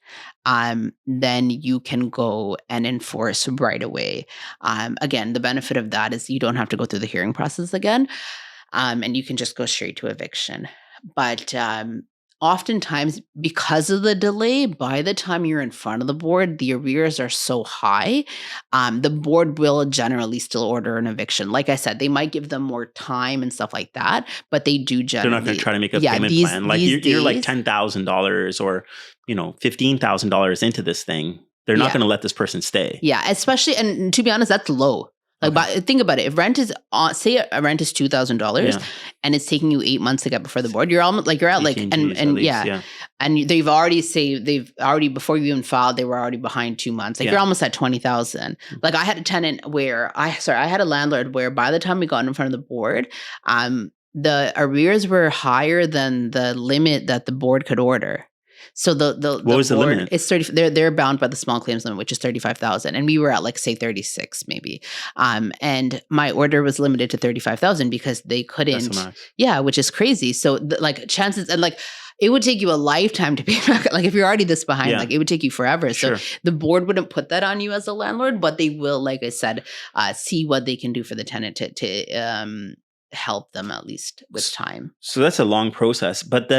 then you can go and enforce right away. Again, the benefit of that is you don't have to go through the hearing process again, and you can just go straight to eviction. But oftentimes, because of the delay, by the time you're in front of the board, the arrears are so high, the board will generally still order an eviction. Like I said, they might give them more time and stuff like that, but they do generally. They're not going to try to make a payment plan. Like you're like $10,000 or $15,000 into this thing. They're not going to let this person stay. Yeah, especially, and to be honest, that's low. Like, think about it. If rent is say a rent is $2,000 and it's taking you 8 months to get before the board, you're almost like, you're at like, and they've already before you even filed, they were already behind 2 months. Like you're almost at 20,000. Like I had a tenant where I had a landlord where by the time we got in front of the board, the arrears were higher than the limit that the board could order. So what was the limit? It's 30. They're bound by the small claims limit, which is 35,000, and we were at like say 36 maybe. And my order was limited to 35,000 because they couldn't. Yeah, which is crazy. So like chances, and like it would take you a lifetime to pay back. Like if you're already this behind, like it would take you forever. Sure. So the board wouldn't put that on you as a landlord, but they will, like I said, see what they can do for the tenant to help them at least with time. So that's a long process, but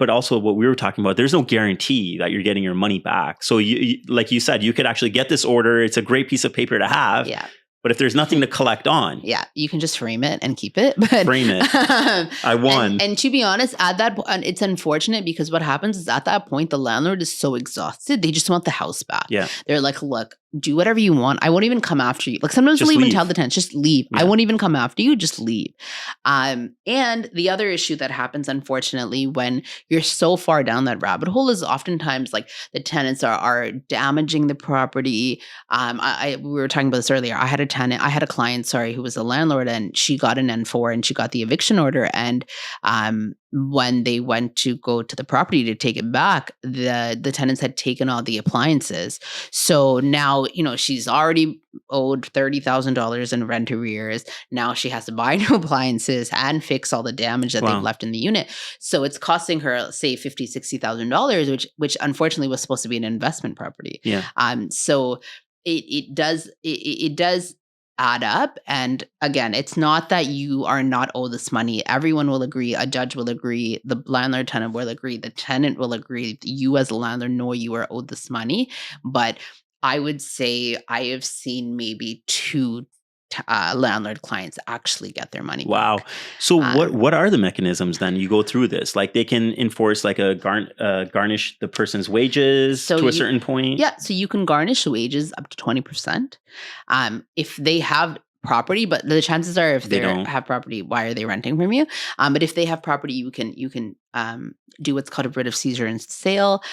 also what we were talking about, there's no guarantee that you're getting your money back. So you like you said, you could actually get this order. It's a great piece of paper to have. Yeah. But if there's nothing to collect on, you can just frame it and keep it. But, frame it. I won. And to be honest, at that point, it's unfortunate because what happens is at that point, the landlord is so exhausted, they just want the house back. Yeah. They're like, look, do whatever you want. I won't even come after you. Like sometimes we'll even tell the tenants, just leave. Yeah. I won't even come after you. Just leave. And the other issue that happens, unfortunately, when you're so far down that rabbit hole is oftentimes like the tenants are damaging the property. We were talking about this earlier. I had a client, who was a landlord, and she got an N4 and she got the eviction order. And when they went to go to the property to take it back, the tenants had taken all the appliances. So now, she's already owed $30,000 in rent arrears. Now she has to buy new appliances and fix all the damage that they've left in the unit. So it's costing her, say, $50,000, $60,000, which unfortunately was supposed to be an investment property. Yeah. So it does add up. And again, it's not that you are not owed this money. Everyone will agree. A judge will agree. The landlord tenant will agree. The tenant will agree. You as a landlord know you are owed this money. But I would say I have seen maybe 2 landlord clients actually get their money Wow. back. So what are the mechanisms then you go through this? Like they can enforce like a garnish the person's wages to a certain point? Yeah. So you can garnish wages up to 20%. If they have property, but the chances are if they don't have property, why are they renting from you? But if they have property, you can do what's called a writ of seizure and sale,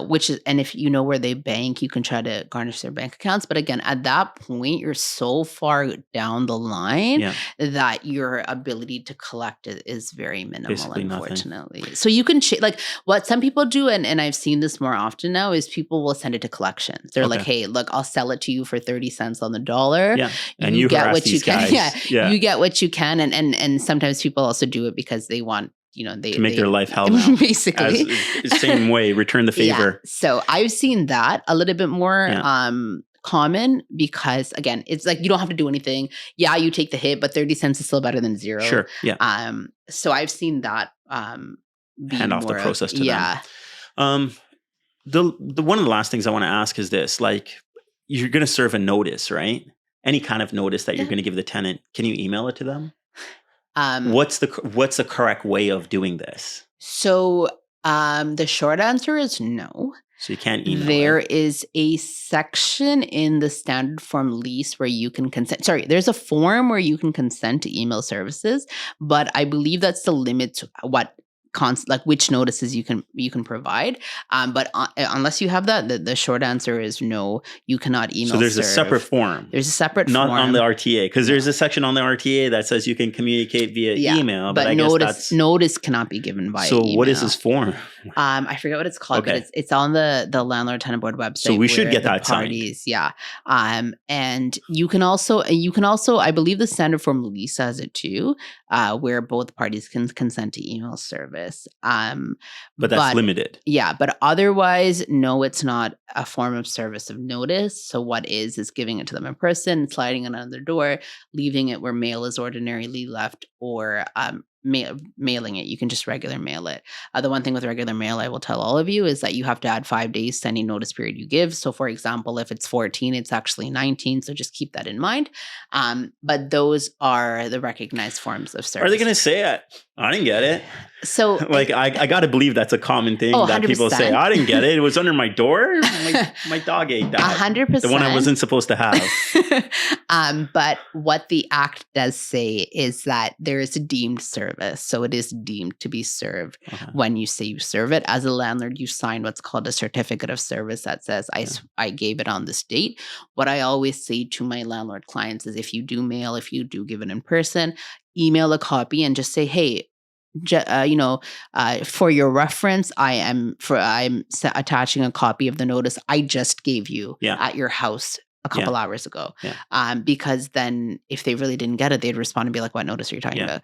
which is, and if you know where they bank, you can try to garnish their bank accounts. But again, at that point, you're so far down the line that your ability to collect it is very minimal, Basically unfortunately. Nothing. So you can like what some people do, and I've seen this more often now, is people will send it to collections. They're like, hey, look, I'll sell it to you for 30 cents on the dollar. Yeah. And you get what you can. Guys. You get what you can. And sometimes people also do it because they want, they to make their life hell now. Basically. Same way, return the favor. So I've seen that a little bit more common because, again, it's like you don't have to do anything. Yeah, you take the hit, but 30 cents is still better than zero. Sure. Yeah. So I've seen that hand off the process to them. The one of the last things I want to ask is this: like, you're going to serve a notice, right? Any kind of notice that you're going to give the tenant. Can you email it to them? What's the correct way of doing this? So the short answer is no. So you can't email There it. is a section in the standard form lease where you can consent. Sorry, there's a form where you can consent to email services, but I believe that's the limit to what which notices you can provide. But unless you have that, the short answer is no, you cannot email. So there's serve. a separate form. There's a separate not form. on the RTA, because there's a section on the RTA that says you can communicate via email. But I guess notice cannot be given via email. So what is this form? I forget what it's called, but it's on the Landlord Tenant Board website. So we should get that parties, signed. Yeah. And you can also, I believe the standard form lease has it too, where both parties can consent to email service. But that's limited. Yeah. But otherwise, no, it's not a form of service of notice. So what is giving it to them in person, sliding it under their door, leaving it where mail is ordinarily left, or mailing it. You can just regular mail it. The one thing with regular mail, I will tell all of you, is that you have to add 5 days to any notice period you give. So for example, if it's 14, it's actually 19. So just keep that in mind. But those are the recognized forms of service. Are they going to say it? I didn't get it. So like, I got to believe that's a common thing that 100%. People say, I didn't get it. It was under my door. My dog ate that. 100%. The one I wasn't supposed to have. But what the act does say is that there is a deemed service. So it is deemed to be served when you say you serve it. As a landlord, you sign what's called a certificate of service that says, I gave it on this date. What I always say to my landlord clients is if you do mail, if you do give it in person, email a copy and just say, hey, for your reference, I'm attaching a copy of the notice I just gave you at your house a couple hours ago. Yeah. Because then if they really didn't get it, they'd respond and be like, what notice are you talking about?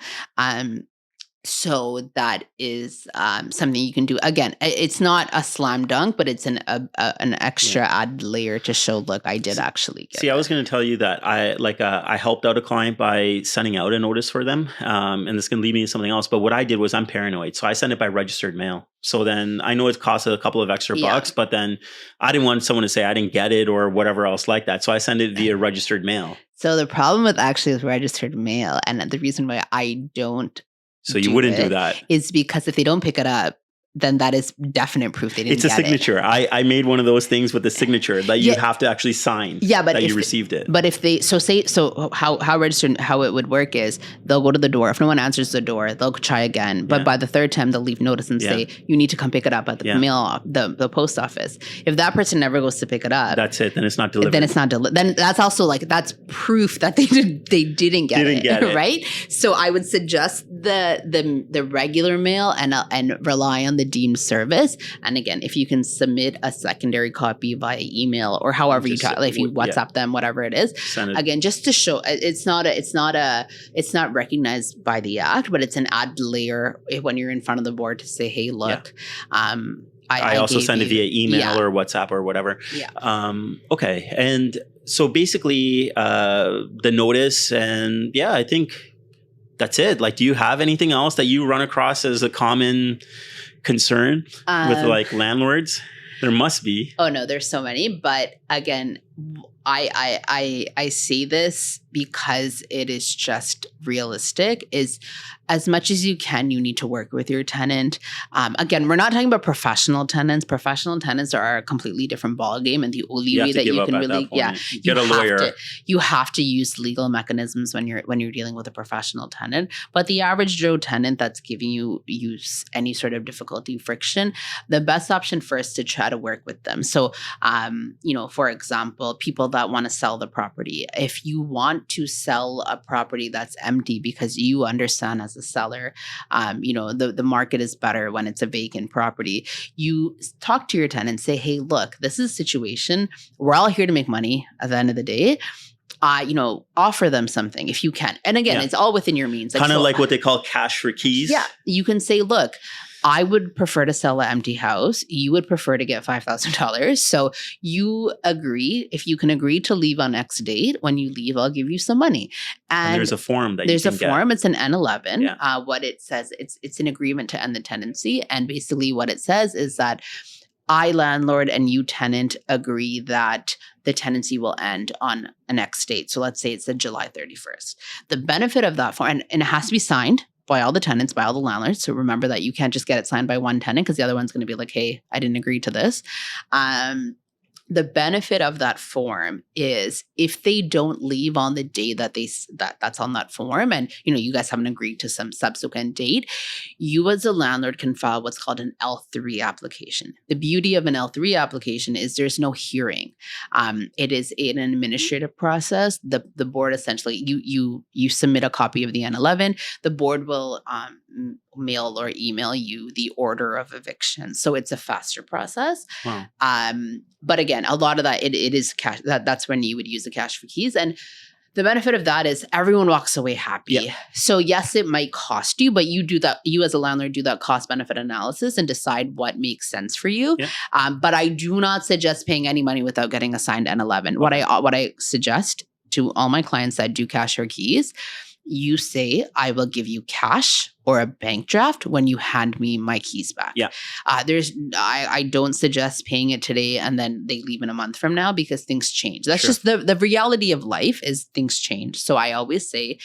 So that is something you can do. Again, it's not a slam dunk, but it's an extra added layer to show, look, I did actually get it. I was going to tell you that I helped out a client by sending out a notice for them. And this can lead me to something else. But what I did was I'm paranoid. So I sent it by registered mail. So then I know it costs a couple of extra bucks, but then I didn't want someone to say I didn't get it or whatever else like that. So I send it via registered mail. So the problem with registered mail, and the reason why I don't So you wouldn't do that. Is because if they don't pick it up, then that is definite proof they didn't get it. It's a signature. I made one of those things with a signature that you have to actually sign that you received it. But if they, how registered, how it would work is they'll go to the door. If no one answers the door, they'll try again. But by the third time, they'll leave notice and say, you need to come pick it up at the the post office. If that person never goes to pick it up. That's it. Then it's not delivered. Then that's also that's proof that they didn't get it. Right? So I would suggest the regular mail and rely on the deemed service. And again, if you can submit a secondary copy via email or however if you WhatsApp them, whatever it is, again, just to show it's not recognized by the act, but it's an add layer when you're in front of the board to say, hey, look, I also send it via email or WhatsApp or whatever. Yeah. Okay. And so basically the notice and I think that's it. Like, do you have anything else that you run across as a common concern with landlords? There must be. Oh no, there's so many. But again, I say this because it is just realistic, is as much as you can, you need to work with your tenant. Again, we're not talking about professional tenants. Professional tenants are a completely different ballgame, and the only way that you can really, get a lawyer. You have to use legal mechanisms when you're dealing with a professional tenant. But the average Joe tenant that's giving you any sort of difficulty, friction, the best option first to try to work with them. So, for example, people that want to sell the property. If you want to sell a property that's empty because you understand as a seller, the market is better when it's a vacant property. You talk to your tenant, say, hey, look, this is a situation. We're all here to make money at the end of the day. Offer them something if you can. And again, it's all within your means. Kind of like what they call cash for keys. Yeah. You can say, look, I would prefer to sell an empty house. You would prefer to get $5,000. So you agree. If you can agree to leave on X date, when you leave, I'll give you some money. And there's a form that there's you can a form. get. It's an N11. Yeah. What it says, it's an agreement to end the tenancy. And basically what it says is that I, landlord, and you, tenant, agree that the tenancy will end on an X date. So let's say it's July 31st. The benefit of that form, and it has to be signed by all the tenants, by all the landlords. So remember that you can't just get it signed by one tenant because the other one's going to be like, hey, I didn't agree to this. The benefit of that form is if they don't leave on the day that that's on that form, and you guys haven't agreed to some subsequent date, you as a landlord can file what's called an L3 application. The beauty of an L3 application is there's no hearing. It is an administrative process. The board essentially, you submit a copy of the N11. The board will mail or email you the order of eviction. So it's a faster process. Wow. But again, a lot of that, it is cash. That's when you would use the cash for keys. And the benefit of that is everyone walks away happy. Yeah. So yes, it might cost you, but you do that. You as a landlord do that cost benefit analysis and decide what makes sense for you. Yeah. But I do not suggest paying any money without getting a signed N11. Okay. What I suggest to all my clients that do cash or keys, you say, I will give you cash or a bank draft when you hand me my keys back. Yeah. I don't suggest paying it today and then they leave in a month from now because things change. That's Sure. just the reality of life is things change. So I always say,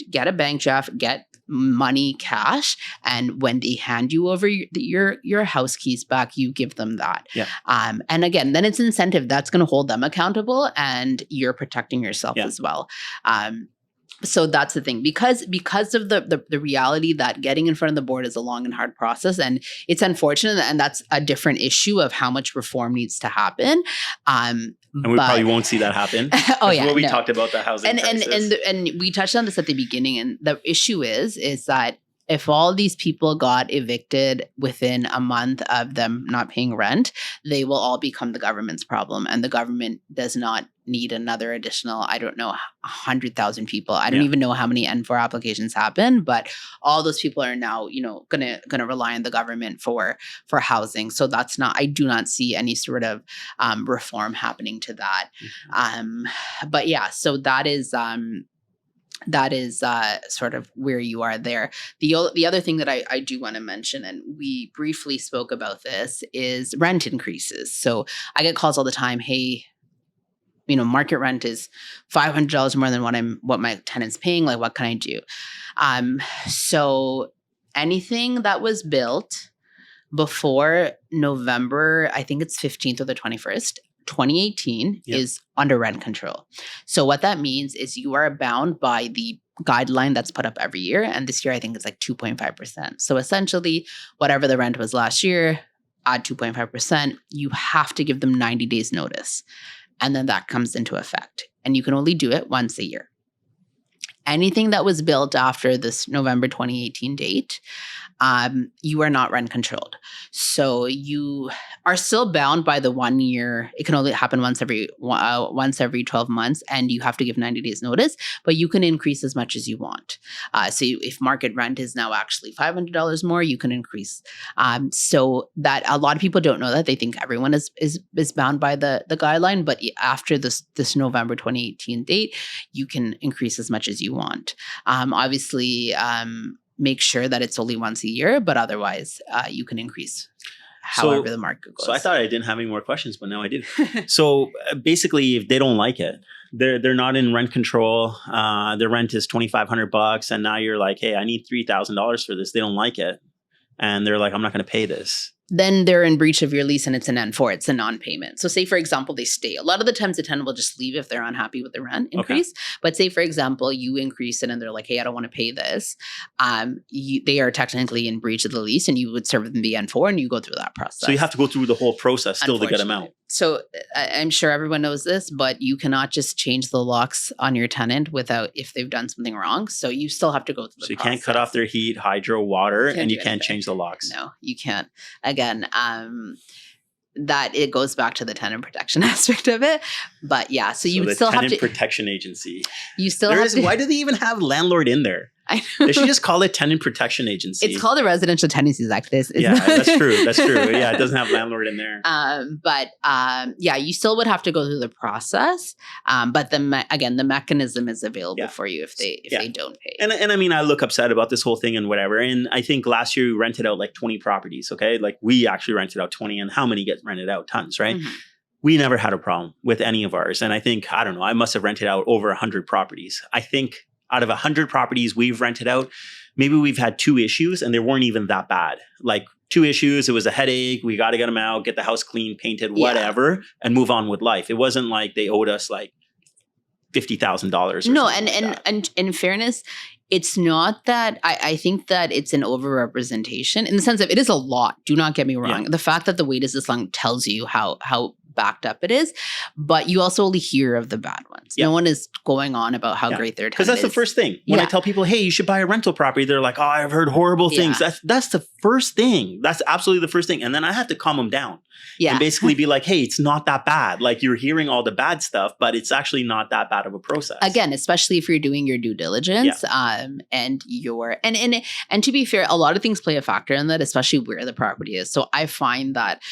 get a bank draft, get money, cash, and when they hand you over your house keys back, you give them that. Yeah. And again, then it's incentive that's going to hold them accountable and you're protecting yourself as well. So that's the thing, because of the reality that getting in front of the board is a long and hard process, and it's unfortunate, and that's a different issue of how much reform needs to happen. And we probably won't see that happen. What we talked about the housing crisis. And we touched on this at the beginning, and the issue is that if all these people got evicted within a month of them not paying rent, they will all become the government's problem. And the government does not need another additional, 100,000 people. I don't even know how many N4 applications happen, but all those people are now, gonna rely on the government for housing. So I do not see any sort of reform happening to that. But yeah, so that is sort of where you are there. The other thing that I do want to mention, and we briefly spoke about this, is rent increases. So I get calls all the time, hey, market rent is $500 more than what my tenant's paying. Like, what can I do? So anything that was built before November, I think it's 15th or the 21st, 2018 is under rent control. So what that means is you are bound by the guideline that's put up every year. And this year, I think it's like 2.5%. So essentially, whatever the rent was last year, add 2.5%, you have to give them 90 days notice. And then that comes into effect. And you can only do it once a year. Anything that was built after this November 2018 date, you are not rent controlled. So you are still bound by the 1 year. It can only happen once every 12 months, and you have to give 90 days notice, but you can increase as much as you want. If market rent is now actually $500 more, you can increase. So that a lot of people don't know that. They think everyone is bound by the guideline, but after this November 2018 date, you can increase as much as you want. Obviously, make sure that it's only once a year, but otherwise you can increase however the market goes. So I thought I didn't have any more questions, but now I do. So basically, if they don't like it, they're not in rent control. Their rent is $2,500, and now you're like, hey, I need $3,000 for this. They don't like it, and they're like, I'm not going to pay this. Then they're in breach of your lease and it's an N4. It's a non-payment. So say, for example, they stay. A lot of the times the tenant will just leave if they're unhappy with the rent increase. Okay. But say, for example, you increase it and they're like, hey, I don't want to pay this. They are technically in breach of the lease and you would serve them the N4 and you go through that process. So you have to go through the whole process still to get them out. So I'm sure everyone knows this, but you cannot just change the locks on your tenant without if they've done something wrong. So you still have to go through the process. So you can't cut off their heat, hydro, water, and you can't change the locks. No, you can't. Again, that it goes back to the tenant protection aspect of it. But yeah, so you would still have to. Tenant protection agency. You still have to. Why do they even have landlord in there? They should just call it tenant protection agency. It's called the Residential Tenancies Act. Yeah, that's true. That's true. Yeah, it doesn't have landlord in there. But you still would have to go through the process. But the mechanism is available for you if they don't pay. And I mean, I look upset about this whole thing and whatever. And I think last year we rented out like 20 properties. Okay, like we actually rented out 20, and how many get rented out? Tons, right? Mm-hmm. We never had a problem with any of ours. And I think, I don't know, I must have rented out over 100 properties. I think out of 100 properties we've rented out, maybe we've had 2 issues and they weren't even that bad. Like 2 issues, it was a headache. We got to get them out, get the house clean, painted, whatever, and move on with life. It wasn't like they owed us like $50,000. No, and in fairness, it's not that I think that it's an overrepresentation in the sense of it is a lot. Do not get me wrong. Yeah. The fact that the wait is this long tells you how backed up it is, but you also only hear of the bad ones. No one is going on about how great their tenant is. Because that's the first thing. When I tell people, hey, you should buy a rental property, they're like, oh, I've heard horrible things. That's the first thing. That's absolutely the first thing. And then I have to calm them down. And basically be like, hey, it's not that bad. Like you're hearing all the bad stuff, but it's actually not that bad of a process. Again, especially if you're doing your due diligence and to be fair, a lot of things play a factor in that, especially where the property is. So I find that,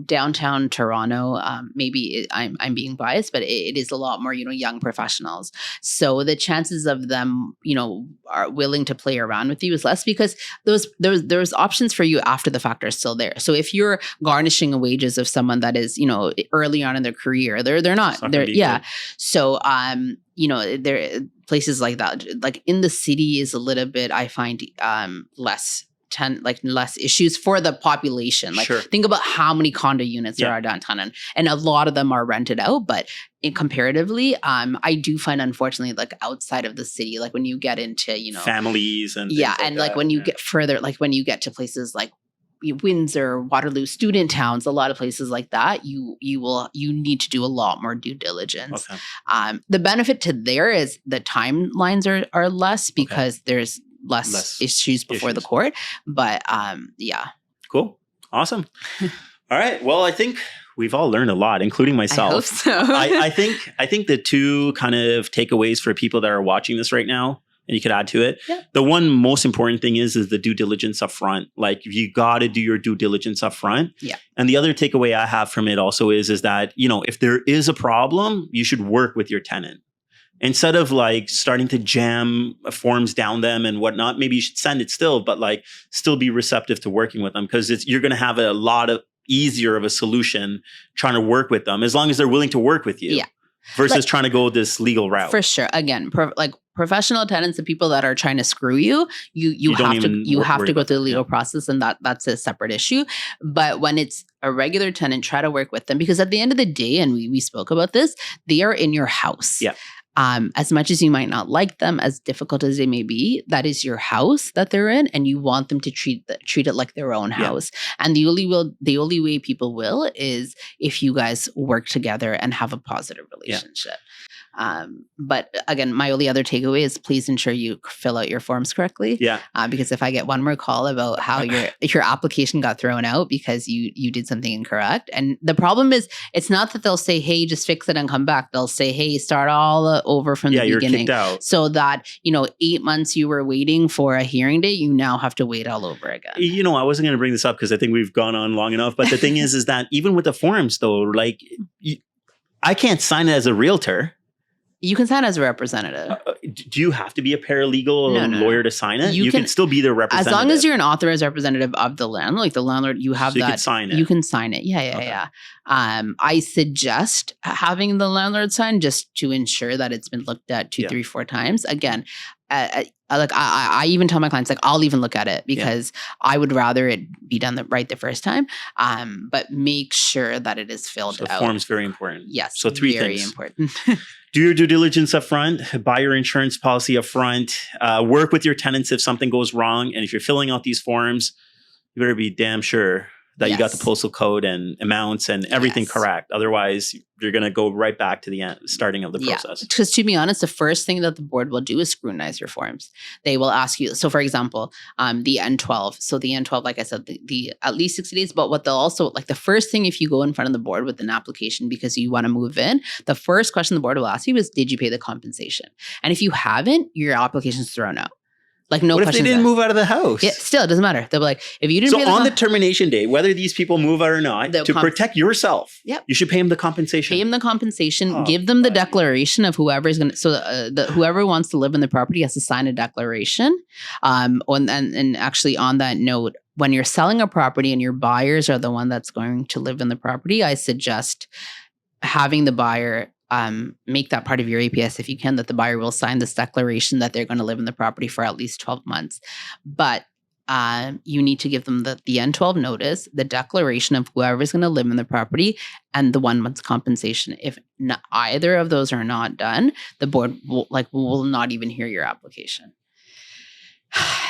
downtown Toronto, maybe I'm being biased, but it is a lot more, young professionals. So the chances of them, are willing to play around with you is less because there's options for you after the fact are still there. So if you're garnishing a wages of someone that is, early on in their career, they're not. So there places like that, like in the city is a little bit, I find less issues for the population. Like think about how many condo units there are downtown, and a lot of them are rented out. But comparatively, I do find, unfortunately, like outside of the city, like when you get into families and when you get further, like when you get to places like Windsor, Waterloo, student towns, a lot of places like that, you need to do a lot more due diligence. Okay. The benefit to there is the timelines are less because there's less issues before the court. But cool, awesome. All right, well, I think we've all learned a lot, including myself. I hope so. I think the 2 kind of takeaways for people that are watching this right now, and you could add to it. Yeah. The one most important thing is the due diligence up front. Like you got to do your due diligence up front. Yeah. And the other takeaway I have from it also is that, if there is a problem, you should work with your tenant. Instead of like starting to jam forms down them and whatnot, maybe you should send it still, but like still be receptive to working with them because you're going to have a lot of easier of a solution trying to work with them as long as they're willing to work with you. Yeah. Versus trying to go this legal route. For sure. Again, professional tenants, the people that are trying to screw you, you have to go through the legal process, and that's a separate issue. But when it's a regular tenant, try to work with them because at the end of the day, and we spoke about this, they are in your house. Yeah. As much as you might not like them, as difficult as they may be, that is your house that they're in, and you want them to treat it like their own house. And the only way people will is if you guys work together and have a positive relationship. But again, my only other takeaway is please ensure you fill out your forms correctly. Yeah. Because if I get one more call about how your application got thrown out because you did something incorrect, and the problem is it's not that they'll say, hey, just fix it and come back. They'll say, hey, start all over from the beginning. You're kicked out. So that 8 months you were waiting for a hearing date, you now have to wait all over again. I wasn't going to bring this up because I think we've gone on long enough. But the thing is that even with the forms though, like I can't sign it as a realtor. You can sign as a representative. Do you have to be a paralegal or No. lawyer to sign it? You You can still be their As representative. long as you're an authorized representative of the landlord, like the landlord, you have So you that. can sign it. You can sign it. Yeah. Okay. I suggest having the landlord sign just to ensure that it's been looked at 2, Yeah. 3, 4 times. Again, I even tell my clients, like, I'll even look at it because I would rather it be done right the first time. But make sure that it is filled So out. form's very important. Yes. So 3 very things. important. Do your due diligence up front, buy your insurance policy up front, work with your tenants if something goes wrong. And if you're filling out these forms, you better be damn sure that you got the Yes. postal code and amounts and everything Yes. correct. Otherwise, you're going to go right back to the starting of the process. Because to be honest, the first thing that the board will do is scrutinize your forms. They will ask you. So, for example, the N12. So the N12, like I said, the at least 60 days. But what they'll also like the first thing if you go in front of the board with an application because you want to move in, the first question the board will ask you is, did you pay the compensation? And if you haven't, your application's thrown out. Like no What if questions they didn't asked. move out of the house? Yeah, still, it doesn't matter. They'll be like, if you didn't So pay on the termination day, whether these people move out or not, to protect yourself, Yep. you should pay them the compensation. pay them the compensation, Oh, give them the buddy. declaration of whoever's going to, so whoever wants to live in the property has to sign a declaration. And actually on that note, when you're selling a property and your buyers are the one that's going to live in the property, I suggest having the buyer make that part of your APS if you can, that the buyer will sign this declaration that they're going to live in the property for at least 12 months. But you need to give them the N12 notice, the declaration of whoever's going to live in the property, and the 1 month's compensation. If either of those are not done, the board will not even hear your application.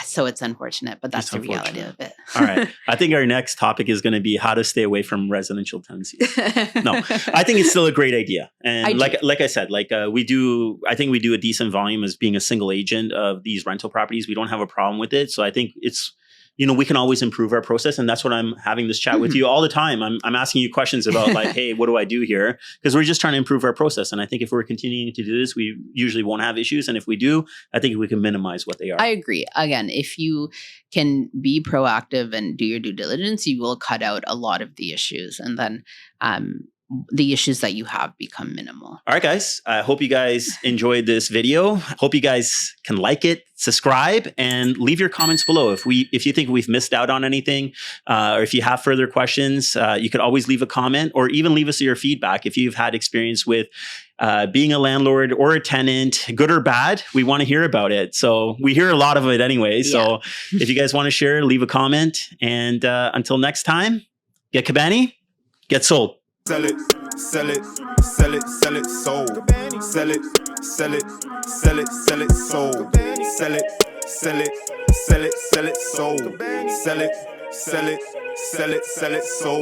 So it's unfortunate, but that's the reality of it. All right. I think our next topic is going to be how to stay away from residential tenancies. No, I think it's still a great idea. And like I said, I think we do a decent volume as being a single agent of these rental properties. We don't have a problem with it. So I think it's, we can always improve our process. And that's what I'm having this chat with you all the time. I'm asking you questions about like, hey, what do I do here? Because we're just trying to improve our process. And I think if we're continuing to do this, we usually won't have issues. And if we do, I think we can minimize what they are. I agree. Again, if you can be proactive and do your due diligence, you will cut out a lot of the issues. And then the issues that you have become minimal. All right, guys. I hope you guys enjoyed this video. Hope you guys can like it, subscribe, and leave your comments below. If you think we've missed out on anything, or if you have further questions, you could always leave a comment or even leave us your feedback. If you've had experience with being a landlord or a tenant, good or bad, we want to hear about it. So we hear a lot of it anyway. So if you guys want to share, leave a comment. And until next time, get Cabani, get sold. Sell it, sell it, sell it, sell it, sold. Sell it, sell it, sell it, sell it, sold. Sell it, sell it, sell it, sell it, sold. Sell it, sell it, sell it, sell it, sold.